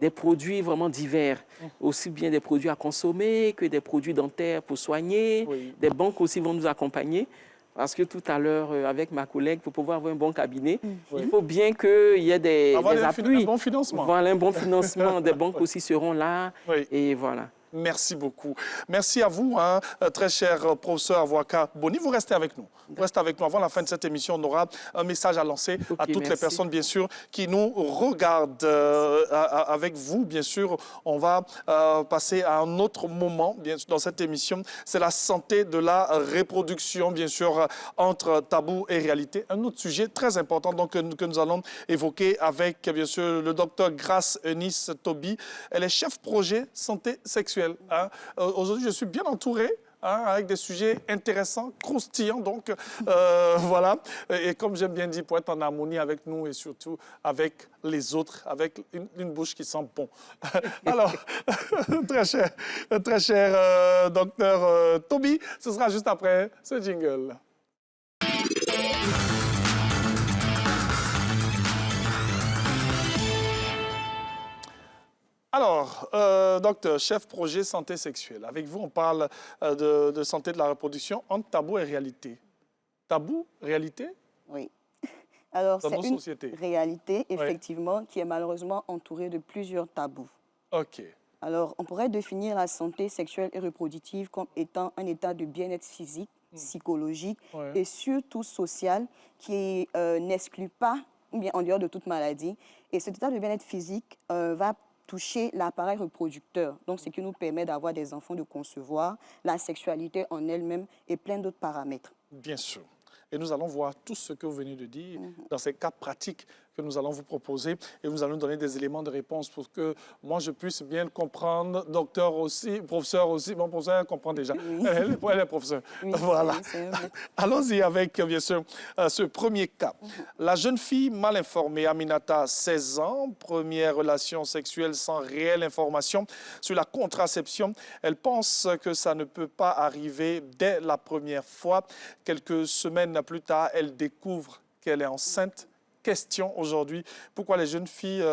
des produits vraiment divers, aussi bien des produits à consommer que des produits dentaires pour soigner. Oui. Des banques aussi vont nous accompagner. Parce que tout à l'heure, avec ma collègue, pour pouvoir avoir un bon cabinet, il faut bien qu'il y ait des appuis. Un bon financement. Voilà, un bon financement. Des banques aussi seront là. Oui. Et voilà. Merci beaucoup. Merci à vous, hein, très cher professeur avocat Boni. Vous restez avec nous. Vous restez avec nous. Avant la fin de cette émission, on aura un message à lancer à toutes les personnes, bien sûr, qui nous regardent. Avec vous, bien sûr, on va passer à un autre moment bien sûr, dans cette émission. C'est la santé de la reproduction, bien sûr, entre tabou et réalité. Un autre sujet très important donc, que nous allons évoquer avec, bien sûr, le docteur Grace Eunice Toby. Elle est chef projet santé sexuelle. Hein. Aujourd'hui, je suis bien entouré avec des sujets intéressants, croustillants. Donc, voilà. Et comme j'aime bien dire, pour être en harmonie avec nous et surtout avec les autres, avec une bouche qui sent bon. Alors, très cher docteur Toby, ce sera juste après ce jingle. Alors, docteur, chef projet santé sexuelle. Avec vous, on parle de santé de la reproduction entre tabou et réalité. Tabou, réalité? Oui. Alors, c'est une réalité, effectivement, qui est malheureusement entourée de plusieurs tabous. OK. Alors, on pourrait définir la santé sexuelle et reproductive comme étant un état de bien-être physique, psychologique et surtout social qui n'exclut pas, bien en dehors de toute maladie. Et cet état de bien-être physique va toucher l'appareil reproducteur, donc ce qui nous permet d'avoir des enfants, de concevoir la sexualité en elle-même et plein d'autres paramètres. Bien sûr. Et nous allons voir tout ce que vous venez de dire dans ces cas pratiques que nous allons vous proposer et nous allons donner des éléments de réponse pour que moi je puisse bien le comprendre, docteur aussi, professeur aussi. Bon, professeur comprend déjà. Oui. Elle est professeur. Oui, voilà. Allons-y avec, bien sûr, ce premier cas. La jeune fille mal informée, Aminata, 16 ans, première relation sexuelle sans réelle information sur la contraception. Elle pense que ça ne peut pas arriver dès la première fois. Quelques semaines plus tard, elle découvre qu'elle est enceinte. Question aujourd'hui, pourquoi les jeunes filles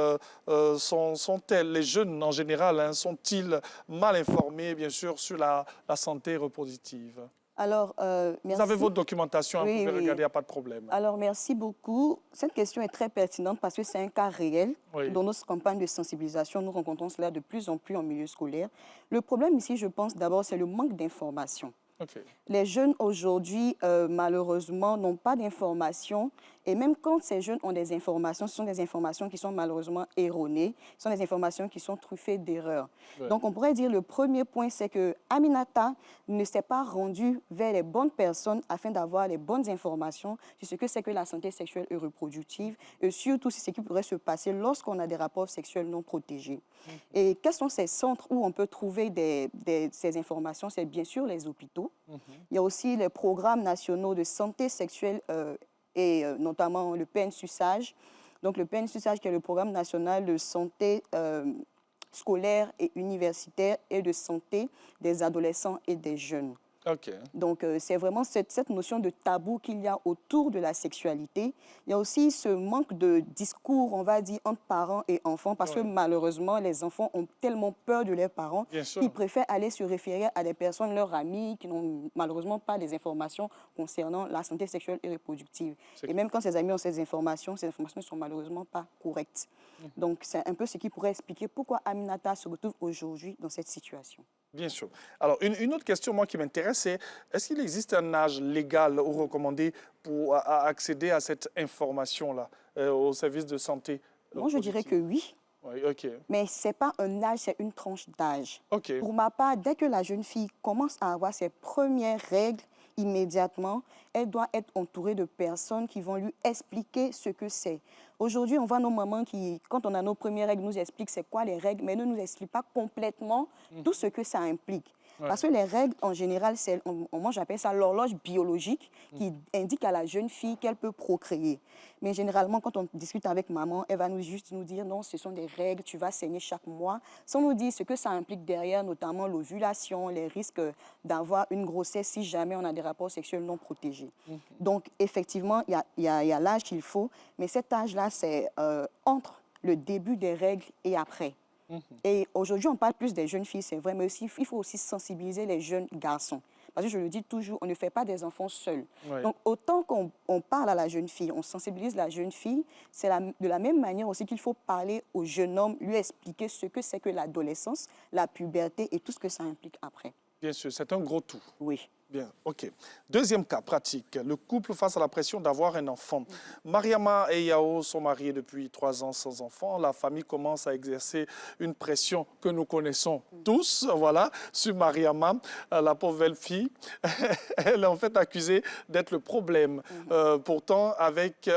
sont-elles, les jeunes en général, hein, sont-ils mal informés, bien sûr, sur la santé reproductive? Alors, merci. Vous avez votre documentation, oui, vous pouvez regarder, il n'y a pas de problème. Alors, merci beaucoup. Cette question est très pertinente parce que c'est un cas réel. Oui. Dans nos campagnes de sensibilisation, nous rencontrons cela de plus en plus en milieu scolaire. Le problème ici, je pense, d'abord, c'est le manque d'information. Okay. Les jeunes aujourd'hui, malheureusement, n'ont pas d'informations. Et même quand ces jeunes ont des informations, ce sont des informations qui sont malheureusement erronées. Ce sont des informations qui sont truffées d'erreurs. Ouais. Donc, on pourrait dire le premier point, c'est que Aminata ne s'est pas rendue vers les bonnes personnes afin d'avoir les bonnes informations sur ce que c'est que la santé sexuelle et reproductive et surtout sur ce qui pourrait se passer lorsqu'on a des rapports sexuels non protégés. Et quels sont ces centres où on peut trouver ces informations? C'est bien sûr les hôpitaux. Il y a aussi les programmes nationaux de santé sexuelle et notamment le PNSUSAGE. Donc le PNSUSAGE qui est le programme national de santé scolaire et universitaire et de santé des adolescents et des jeunes. Okay. Donc, c'est vraiment cette notion de tabou qu'il y a autour de la sexualité. Il y a aussi ce manque de discours, on va dire, entre parents et enfants, parce que malheureusement, les enfants ont tellement peur de leurs parents qu'ils préfèrent aller se référer à des personnes, leurs amis, qui n'ont malheureusement pas des informations concernant la santé sexuelle et reproductive. Et même quand ces amis ont ces informations ne sont malheureusement pas correctes. Donc, c'est un peu ce qui pourrait expliquer pourquoi Aminata se retrouve aujourd'hui dans cette situation. Bien sûr. Alors, une autre question, moi, qui m'intéresse, c'est est-ce qu'il existe un âge légal ou recommandé pour accéder à cette information-là au service de santé? Moi, je dirais que oui. Oui, OK. Mais ce n'est pas un âge, c'est une tranche d'âge. OK. Pour ma part, dès que la jeune fille commence à avoir ses premières règles, immédiatement, elle doit être entourée de personnes qui vont lui expliquer ce que c'est. Aujourd'hui, on voit nos mamans qui, quand on a nos premières règles, nous expliquent c'est quoi les règles, mais ne nous expliquent pas complètement tout ce que ça implique. Ouais. Parce que les règles, en général, moi j'appelle ça l'horloge biologique qui indique à la jeune fille qu'elle peut procréer. Mais généralement, quand on discute avec maman, elle va juste nous dire non, ce sont des règles, tu vas saigner chaque mois, sans nous dire ce que ça implique derrière, notamment l'ovulation, les risques d'avoir une grossesse si jamais on a des rapports sexuels non protégés. Donc, effectivement, il y a l'âge qu'il faut, mais cet âge-là, c'est entre le début des règles et après. Et aujourd'hui, on parle plus des jeunes filles, c'est vrai, mais aussi, il faut aussi sensibiliser les jeunes garçons. Parce que je le dis toujours, on ne fait pas des enfants seuls. Ouais. Donc, autant qu'on parle à la jeune fille, on sensibilise la jeune fille, c'est de la même manière aussi qu'il faut parler au jeune homme, lui expliquer ce que c'est que l'adolescence, la puberté et tout ce que ça implique après. Bien sûr, c'est un gros tout. Oui. Bien, OK. Deuxième cas pratique, le couple face à la pression d'avoir un enfant. Mariama et Yao sont mariés depuis 3 ans sans enfant. La famille commence à exercer une pression que nous connaissons tous, voilà, sur Mariama, la pauvre belle fille. Elle est en fait accusée d'être le problème. Pourtant, avec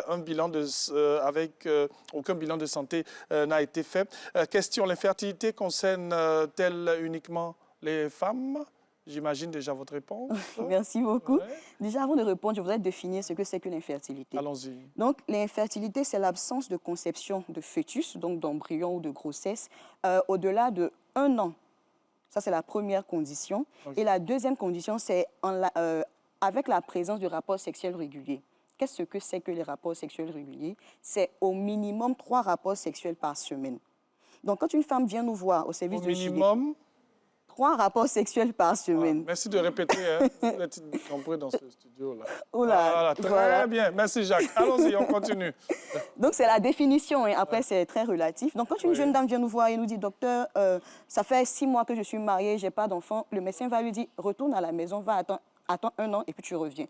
aucun bilan de santé n'a été fait. Question, l'infertilité concerne-t-elle uniquement les femmes ? J'imagine déjà votre réponse. Merci beaucoup. Ouais. Déjà, avant de répondre, je voudrais définir ce que c'est que l'infertilité. Allons-y. Donc, l'infertilité, c'est l'absence de conception de fœtus, donc d'embryon ou de grossesse, au-delà de 1 an. Ça, c'est la première condition. Okay. Et la deuxième condition, c'est avec la présence de rapports sexuels réguliers. Qu'est-ce que c'est que les rapports sexuels réguliers? C'est au minimum 3 rapports sexuels par semaine. Donc, quand une femme vient nous voir au service de minimum 3 rapports sexuels par semaine. Ah, merci de répéter, hein. Vous êtes compris dans ce studio-là. Voilà, très bien. Merci, Jacques. Allons-y, on continue. Donc, c'est la définition. Hein. Après, c'est très relatif. Donc, quand une jeune dame vient nous voir et nous dit, docteur, ça fait 6 mois que je suis mariée, je n'ai pas d'enfant, le médecin va lui dire, retourne à la maison, va attends 1 an et puis tu reviens.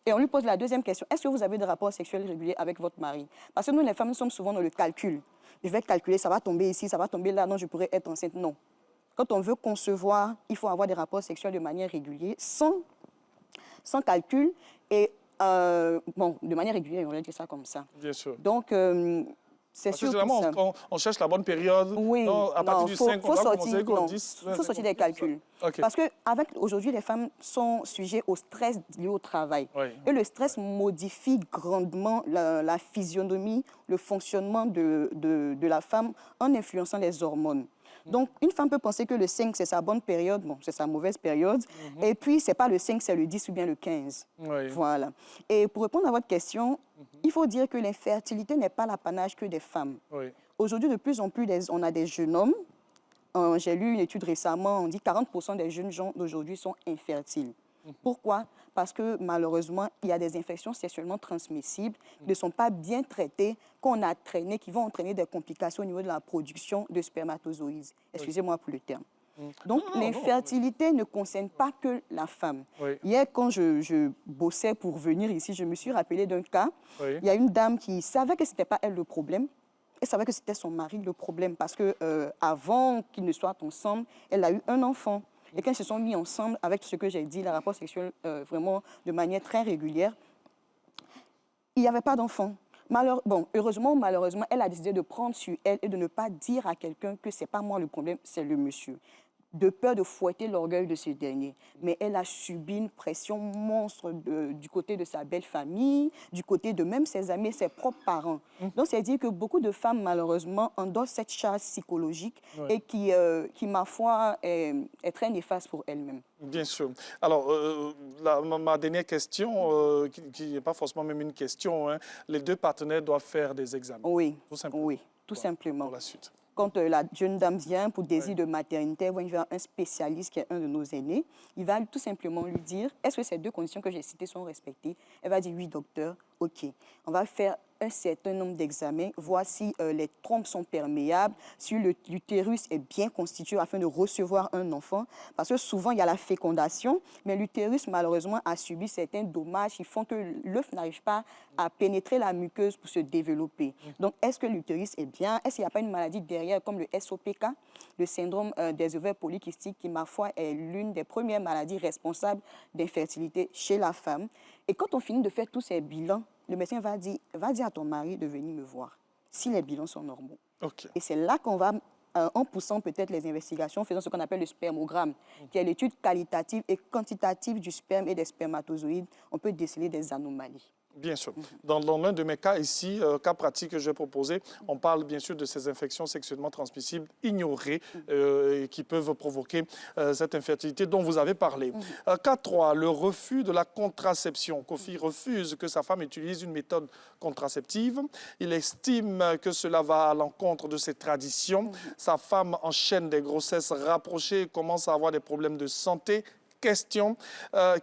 Et on lui pose la deuxième question, est-ce que vous avez des rapports sexuels réguliers avec votre mari? Parce que nous, les femmes, nous sommes souvent dans le calcul. Je vais calculer, ça va tomber ici, ça va tomber là, non, je pourrais être enceinte. Non. Quand on veut concevoir, il faut avoir des rapports sexuels de manière régulière, sans calcul et de manière régulière, on va dire ça comme ça. Bien sûr. Donc, c'est sûr que on cherche la bonne période. Oui. Non, à partir du 5, on va commencer comme 10. Il faut sortir des calculs. Okay. Parce qu'aujourd'hui, les femmes sont sujets au stress lié au travail. Oui. Et le stress modifie grandement la physionomie, le fonctionnement de la femme en influençant les hormones. Donc, une femme peut penser que le 5, c'est sa bonne période, bon, c'est sa mauvaise période, et puis, ce n'est pas le 5, c'est le 10 ou bien le 15. Oui. Voilà. Et pour répondre à votre question, il faut dire que l'infertilité n'est pas l'apanage que des femmes. Oui. Aujourd'hui, de plus en plus, on a des jeunes hommes. J'ai lu une étude récemment, on dit que 40% des jeunes gens d'aujourd'hui sont infertiles. Pourquoi? Parce que malheureusement, il y a des infections sexuellement transmissibles qui ne sont pas bien traitées, qu'on a traînées, qui vont entraîner des complications au niveau de la production de spermatozoïdes. Excusez-moi pour le terme. Donc, l'infertilité ne concerne pas que la femme. Oui. Hier, quand je bossais pour venir ici, je me suis rappelé d'un cas. Oui. Il y a une dame qui savait que ce n'était pas elle le problème. Elle savait que c'était son mari le problème parce que avant qu'ils ne soient ensemble, elle a eu un enfant. Et quand ils se sont mis ensemble, avec ce que j'ai dit, les rapports sexuels vraiment de manière très régulière, il n'y avait pas d'enfant. Heureusement ou malheureusement, elle a décidé de prendre sur elle et de ne pas dire à quelqu'un que ce n'est pas moi le problème, c'est le monsieur. De peur de fouetter l'orgueil de ce dernier. Mais elle a subi une pression monstre du côté de sa belle famille, du côté de même ses amis, ses propres parents. Donc, c'est dire que beaucoup de femmes, malheureusement, endossent cette charge psychologique et qui, ma foi, est très néfaste pour elles-mêmes. Bien sûr. Alors, ma dernière question, qui n'est pas forcément même une question, hein, les 2 partenaires doivent faire des examens. Oui, tout simplement. Oui, tout simplement. Pour la suite. Quand la jeune dame vient pour désir de maternité, il va vers un spécialiste qui est un de nos aînés. Il va tout simplement lui dire, est-ce que ces 2 conditions que j'ai citées sont respectées? Elle va dire, oui, docteur, OK. On va faire un certain nombre d'examens, voir si les trompes sont perméables, si l'utérus est bien constitué afin de recevoir un enfant. Parce que souvent, il y a la fécondation, mais l'utérus, malheureusement, a subi certains dommages qui font que l'œuf n'arrive pas à pénétrer la muqueuse pour se développer. Donc, est-ce que l'utérus est bien? Est-ce qu'il n'y a pas une maladie derrière, comme le SOPK, le syndrome des ovaires polykystiques, qui, ma foi, est l'une des premières maladies responsables d'infertilité chez la femme? Et quand on finit de faire tous ces bilans, le médecin va dire à ton mari de venir me voir, si les bilans sont normaux. Okay. Et c'est là qu'on va, en poussant peut-être les investigations, faisant ce qu'on appelle le spermogramme, qui est l'étude qualitative et quantitative du sperme et des spermatozoïdes, on peut déceler des anomalies. Bien sûr. Dans l'un de mes cas ici, cas pratique que je vais proposer, on parle bien sûr de ces infections sexuellement transmissibles ignorées et qui peuvent provoquer cette infertilité dont vous avez parlé. Cas 3, le refus de la contraception. Kofi refuse que sa femme utilise une méthode contraceptive. Il estime que cela va à l'encontre de ses traditions. Sa femme enchaîne des grossesses rapprochées et commence à avoir des problèmes de santé. Question,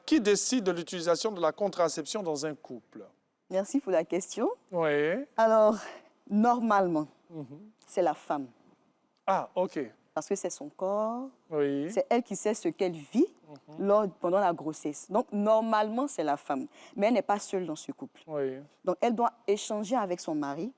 qui décide de l'utilisation de la contraception dans un couple? Merci pour la question. Oui. Alors, normalement, c'est la femme. Ah, OK. Parce que c'est son corps, oui. C'est elle qui sait ce qu'elle vit pendant la grossesse. Donc, normalement, c'est la femme. Mais elle n'est pas seule dans ce couple. Oui. Donc, elle doit échanger avec son mari,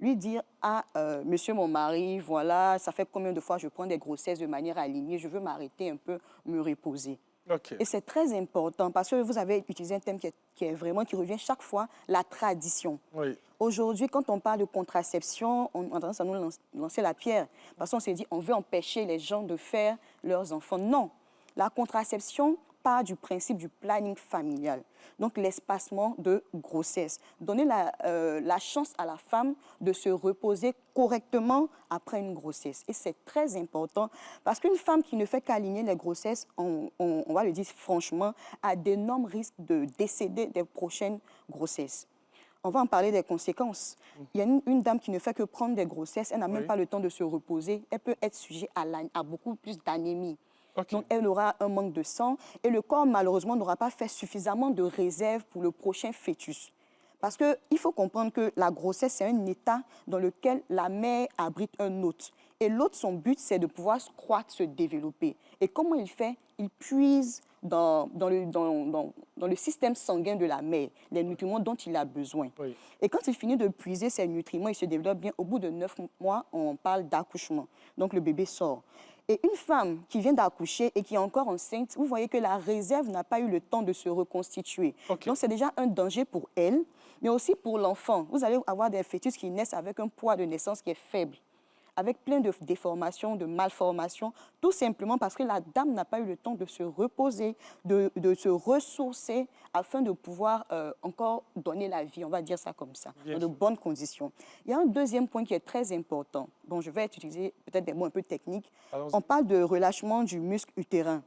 lui dire « Ah, monsieur mon mari, voilà, ça fait combien de fois je prends des grossesses de manière alignée, je veux m'arrêter un peu, me reposer. » Okay. Et c'est très important parce que vous avez utilisé un thème qui revient chaque fois, la tradition. Oui. Aujourd'hui, quand on parle de contraception, on a tendance à nous lancer la pierre parce qu'on s'est dit on veut empêcher les gens de faire leurs enfants. Non, la contraception part du principe du planning familial, donc l'espacement de grossesse. Donner la chance à la femme de se reposer correctement après une grossesse. Et c'est très important parce qu'une femme qui ne fait qu'aligner les grossesses, on va le dire franchement, a d'énormes risques de décéder des prochaines grossesses. On va en parler des conséquences. Il y a une dame qui ne fait que prendre des grossesses, elle n'a même pas le temps de se reposer, elle peut être sujet à beaucoup plus d'anémie. Okay. Donc, elle aura un manque de sang et le corps, malheureusement, n'aura pas fait suffisamment de réserve pour le prochain fœtus. Parce qu'il faut comprendre que la grossesse, c'est un état dans lequel la mère abrite un hôte. Et l'hôte, son but, c'est de pouvoir croître, se développer. Et comment il fait? Il puise dans le système sanguin de la mère les nutriments dont il a besoin. Oui. Et quand il finit de puiser ces nutriments, il se développe bien. Au bout de 9 mois, on parle d'accouchement. Donc, le bébé sort. Et une femme qui vient d'accoucher et qui est encore enceinte, vous voyez que la réserve n'a pas eu le temps de se reconstituer. Okay. Donc, c'est déjà un danger pour elle, mais aussi pour l'enfant. Vous allez avoir des fœtus qui naissent avec un poids de naissance qui est faible, avec plein de déformations, de malformations, tout simplement parce que la dame n'a pas eu le temps de se reposer, de se ressourcer afin de pouvoir encore donner la vie, on va dire ça comme ça, dans de bonnes conditions. Il y a un deuxième point qui est très important. Bon, je vais utiliser peut-être des mots un peu techniques. On parle de relâchement du muscle utérin.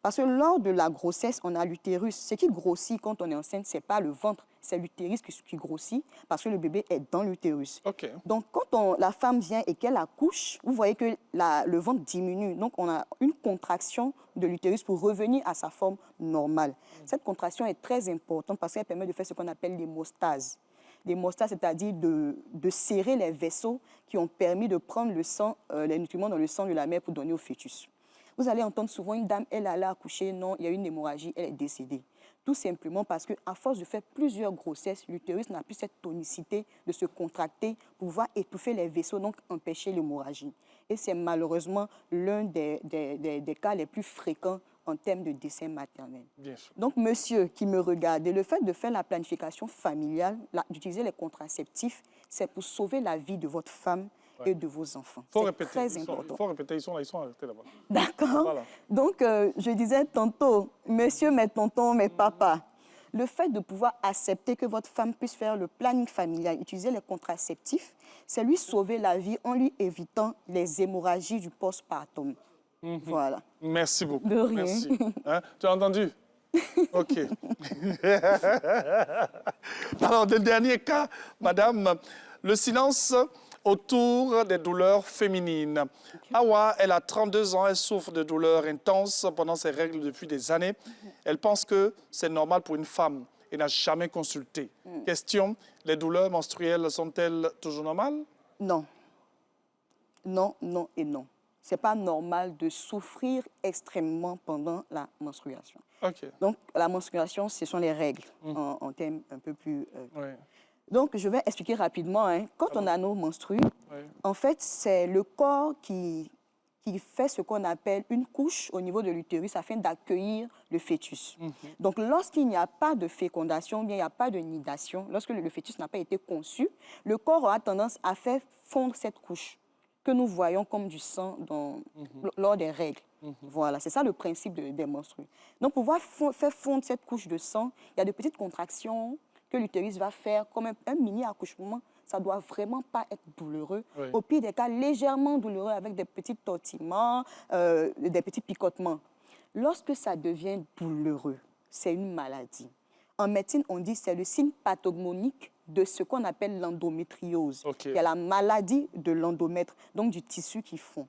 Parce que lors de la grossesse, on a l'utérus. Ce qui grossit quand on est enceinte, ce n'est pas le ventre, c'est l'utérus qui grossit parce que le bébé est dans l'utérus. Okay. Donc, quand la femme vient et qu'elle accouche, vous voyez que le ventre diminue. Donc, on a une contraction de l'utérus pour revenir à sa forme normale. Cette contraction est très importante parce qu'elle permet de faire ce qu'on appelle l'hémostase. L'hémostase, c'est-à-dire de serrer les vaisseaux qui ont permis de prendre le sang, les nutriments dans le sang de la mère pour donner au fœtus. Vous allez entendre souvent une dame, elle allait accoucher, non, il y a eu une hémorragie, elle est décédée. Tout simplement parce qu'à force de faire plusieurs grossesses, l'utérus n'a plus cette tonicité de se contracter pour pouvoir étouffer les vaisseaux, donc empêcher l'hémorragie. Et c'est malheureusement l'un des cas les plus fréquents en termes de décès maternel. Donc, monsieur qui me regarde, le fait de faire la planification familiale, d'utiliser les contraceptifs, c'est pour sauver la vie de votre femme et de vos enfants. C'est très important. Il faut répéter, ils sont arrêtés là-bas. D'accord. Voilà. Donc, je disais tantôt, monsieur, mes tontons, mes papas, le fait de pouvoir accepter que votre femme puisse faire le planning familial, utiliser les contraceptifs, c'est lui sauver la vie en lui évitant les hémorragies du postpartum. Voilà. Merci beaucoup. De rien. Merci. Hein? Tu as entendu? OK. Alors, le dernier cas, madame, le silence autour des douleurs féminines. Awa, elle a 32 ans, elle souffre de douleurs intenses pendant ses règles depuis des années. Elle pense que c'est normal pour une femme. et n'a jamais consulté. Question, les douleurs menstruelles sont-elles toujours normales? Non. Non, non et non. Ce n'est pas normal de souffrir extrêmement pendant la menstruation. Donc, la menstruation, ce sont les règles, en termes un peu plus... Donc, je vais expliquer rapidement. Quand on a nos menstrues, en fait, c'est le corps qui fait ce qu'on appelle une couche au niveau de l'utérus afin d'accueillir le fœtus. Donc, lorsqu'il n'y a pas de fécondation, bien il n'y a pas de nidation, lorsque le fœtus n'a pas été conçu, le corps aura tendance à faire fondre cette couche que nous voyons comme du sang lors des règles. Voilà, c'est ça le principe des menstrues. Donc, pour pouvoir faire fondre cette couche de sang, il y a de petites contractions que l'utérus va faire comme un mini-accouchement. Ça ne doit vraiment pas être douloureux. Au pire des cas, légèrement douloureux avec des petits tortillements, des petits picotements. Lorsque ça devient douloureux, c'est une maladie. En médecine, on dit que c'est le signe pathognomonique de ce qu'on appelle l'endométriose. Il y a la maladie de l'endomètre, donc du tissu qui fond.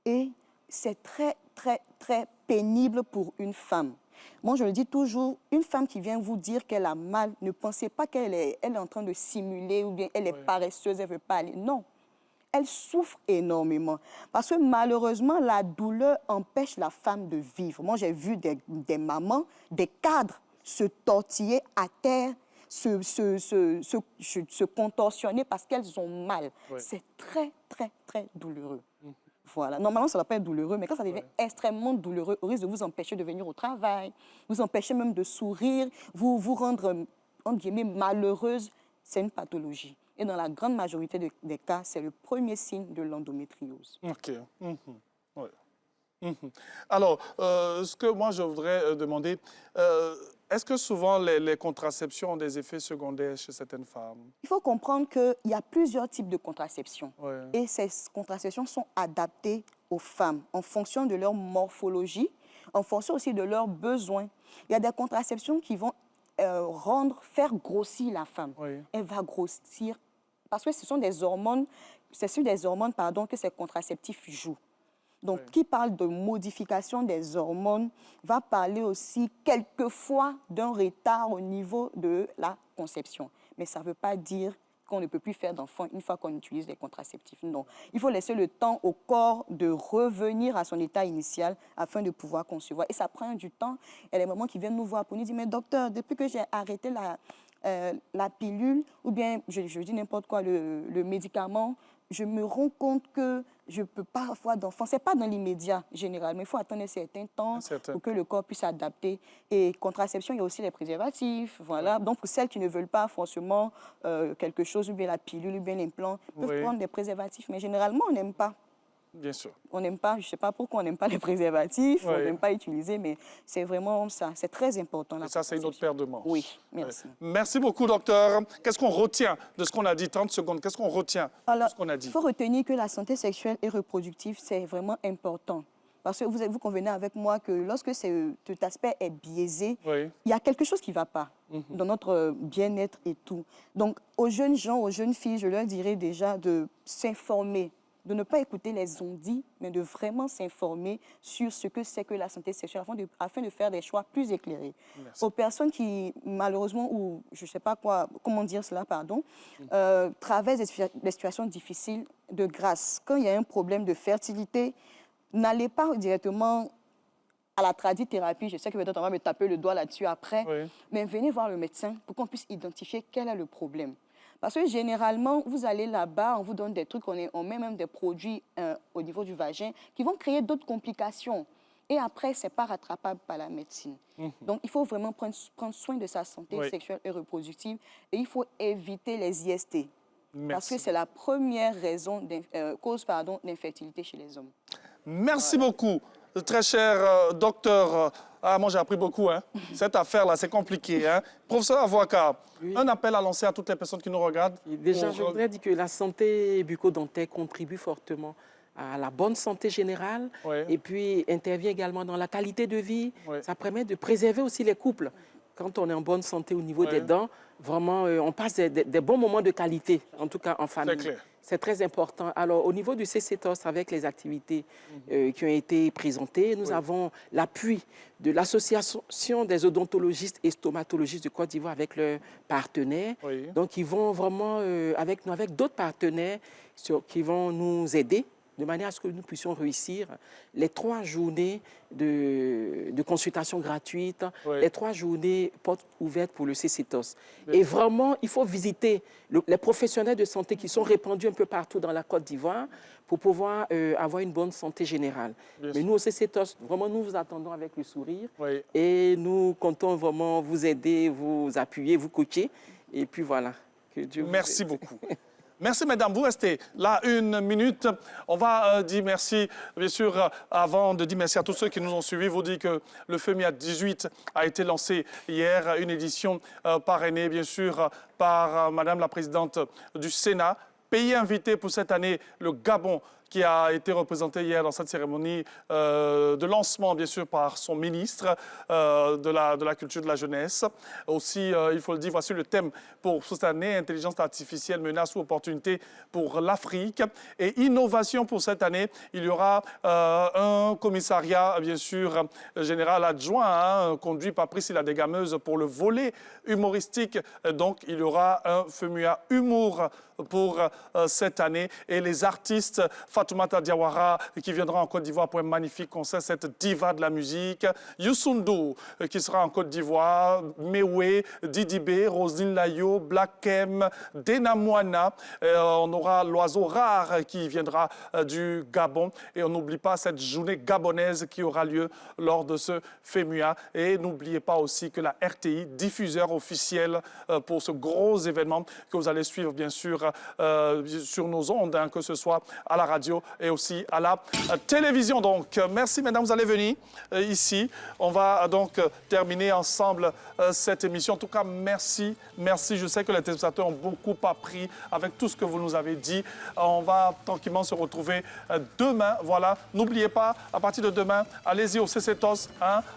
Et c'est très, très, très pénible pour une femme. Moi, je le dis toujours, une femme qui vient vous dire qu'elle a mal, ne pensez pas qu'elle est en train de simuler ou bien elle est paresseuse, elle ne veut pas aller. Non, elle souffre énormément. Parce que malheureusement, la douleur empêche la femme de vivre. Moi, j'ai vu des mamans, des cadres se tortiller à terre, se contorsionner parce qu'elles ont mal. C'est très, très, très douloureux. Voilà. Normalement, ça ne doit pas être douloureux, mais quand ça devient extrêmement douloureux, au risque de vous empêcher de venir au travail, vous empêcher même de sourire, vous rendre, entre guillemets, malheureuse, c'est une pathologie. Et dans la grande majorité des cas, c'est le premier signe de l'endométriose. Alors, ce que moi, je voudrais demander, est-ce que souvent les contraceptions ont des effets secondaires chez certaines femmes? Il faut comprendre qu'il y a plusieurs types de contraception. Et ces contraceptions sont adaptées aux femmes en fonction de leur morphologie, en fonction aussi de leurs besoins. Il y a des contraceptions qui vont faire grossir la femme. Elle va grossir parce que ce sont des hormones, c'est sur des hormones que ces contraceptifs jouent. Donc, qui parle de modification des hormones va parler aussi quelquefois d'un retard au niveau de la conception. Mais ça ne veut pas dire qu'on ne peut plus faire d'enfants une fois qu'on utilise des contraceptifs. Non, il faut laisser le temps au corps de revenir à son état initial afin de pouvoir concevoir. Et ça prend du temps. Il y a des mamans qui viennent nous voir pour nous dire « Mais docteur, depuis que j'ai arrêté la pilule, ou bien, je dis n'importe quoi, le médicament, je me rends compte que je ne peux pas avoir d'enfant. Ce n'est pas dans l'immédiat, généralement. Il faut attendre un certain temps pour que le corps puisse s'adapter. Et contraception, il y a aussi les préservatifs. Voilà. Donc, pour celles qui ne veulent pas forcément quelque chose, ou bien la pilule, ou bien l'implant, peuvent prendre des préservatifs. Mais généralement, on n'aime pas. Bien sûr. On n'aime pas, je ne sais pas pourquoi on n'aime pas les préservatifs, on n'aime pas utiliser, mais c'est vraiment ça. C'est très important. Et ça, c'est une autre paire de manches. Oui, merci. Merci beaucoup, docteur. Qu'est-ce qu'on retient de ce qu'on a dit? 30 secondes. Qu'est-ce qu'on retient de ce qu'on a dit? Il faut retenir que la santé sexuelle et reproductive, c'est vraiment important. Parce que vous convenez avec moi que lorsque cet aspect est biaisé, il y a quelque chose qui ne va pas dans notre bien-être et tout. Donc, aux jeunes gens, aux jeunes filles, je leur dirais déjà de s'informer, de ne pas écouter les on-dit, mais de vraiment s'informer sur ce que c'est que la santé sexuelle afin de faire des choix plus éclairés. Merci. Aux personnes qui, malheureusement, ou je ne sais pas comment dire cela, traversent des situations difficiles, de grâce. Quand il y a un problème de fertilité, n'allez pas directement à la tradithérapie. Je sais que peut-être on va me taper le doigt là-dessus après, mais venez voir le médecin pour qu'on puisse identifier quel est le problème. Parce que généralement, vous allez là-bas, on vous donne des trucs, on met même des produits au niveau du vagin qui vont créer d'autres complications. Et après, ce n'est pas rattrapable par la médecine. Donc, il faut vraiment prendre soin de sa santé sexuelle et reproductive. Et il faut éviter les IST. Parce que c'est la première cause d'infertilité chez les hommes. Merci beaucoup, très cher docteur. Moi, j'ai appris beaucoup. Cette affaire-là, c'est compliqué. Professeur Avocat, un appel à lancer à toutes les personnes qui nous regardent. Déjà, je voudrais dire que la santé bucco-dentaire contribue fortement à la bonne santé générale et puis intervient également dans la qualité de vie. Ça permet de préserver aussi les couples. Quand on est en bonne santé au niveau des dents, vraiment, on passe des bons moments de qualité, en tout cas en famille. C'est clair. C'est très important. Alors, au niveau du CCTOS, avec les activités qui ont été présentées, nous avons l'appui de l'Association des odontologistes et stomatologistes de Côte d'Ivoire avec leurs partenaires. Donc, ils vont vraiment, avec nous, avec d'autres partenaires qui vont nous aider de manière à ce que nous puissions réussir les 3 journées de consultation gratuite, les 3 journées portes ouvertes pour le CCTOS. Et vraiment, il faut visiter les professionnels de santé qui sont répandus un peu partout dans la Côte d'Ivoire pour pouvoir avoir une bonne santé générale. Mais nous, au CCTOS, vraiment, nous vous attendons avec le sourire et nous comptons vraiment vous aider, vous appuyer, vous coacher. Et puis voilà. Que Dieu Merci beaucoup. Merci, mesdames. Vous restez là 1 minute. On va dire merci, bien sûr, avant de dire merci à tous ceux qui nous ont suivis. Vous dire que le FEMIA 18 a été lancé hier, une édition parrainée, bien sûr, par Madame la Présidente du Sénat. Pays invité pour cette année, le Gabon, qui a été représenté hier dans cette cérémonie de lancement, bien sûr, par son ministre de la Culture de la Jeunesse. Aussi, il faut le dire, voici le thème pour cette année, intelligence artificielle, menace ou opportunité pour l'Afrique. Et innovation pour cette année, il y aura un commissariat, bien sûr, général adjoint, conduit par Priscilla Desgameuses pour le volet humoristique. Donc, il y aura un FEMUA Humour pour cette année. Et les artistes, Fatoumata Diawara, qui viendra en Côte d'Ivoire pour un magnifique concert, cette diva de la musique. Youssou N'Dour, qui sera en Côte d'Ivoire. Mewé, Didi B, Roselyne Layo, Black M, Dena Moana. On aura l'oiseau rare qui viendra du Gabon. Et on n'oublie pas cette journée gabonaise qui aura lieu lors de ce FEMUA. Et n'oubliez pas aussi que la RTI, diffuseur officiel pour ce gros événement que vous allez suivre, bien sûr, sur nos ondes, que ce soit à la radio et aussi à la télévision. Donc, merci, mesdames, vous allez venir ici. On va donc terminer ensemble cette émission. En tout cas, merci, merci. Je sais que les téléspectateurs ont beaucoup appris avec tout ce que vous nous avez dit. On va tranquillement se retrouver demain. Voilà, n'oubliez pas, à partir de demain, allez-y au CCTOS.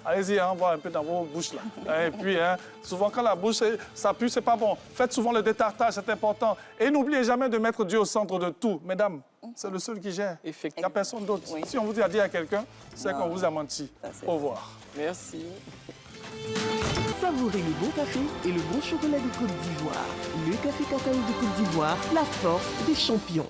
Allez-y, voir un peu dans vos bouches là. Et puis, souvent quand la bouche, ça pue, c'est pas bon. Faites souvent le détartrage, c'est important. Et n'oubliez jamais de mettre Dieu au centre de tout. Mesdames, c'est le seul qui gère. Il n'y a personne d'autre. Si on vous a dit à quelqu'un, c'est qu'on vous a menti. Au revoir. Merci. Savourez le bon café et le bon chocolat de Côte d'Ivoire. Le café cacao de Côte d'Ivoire, la force des champions.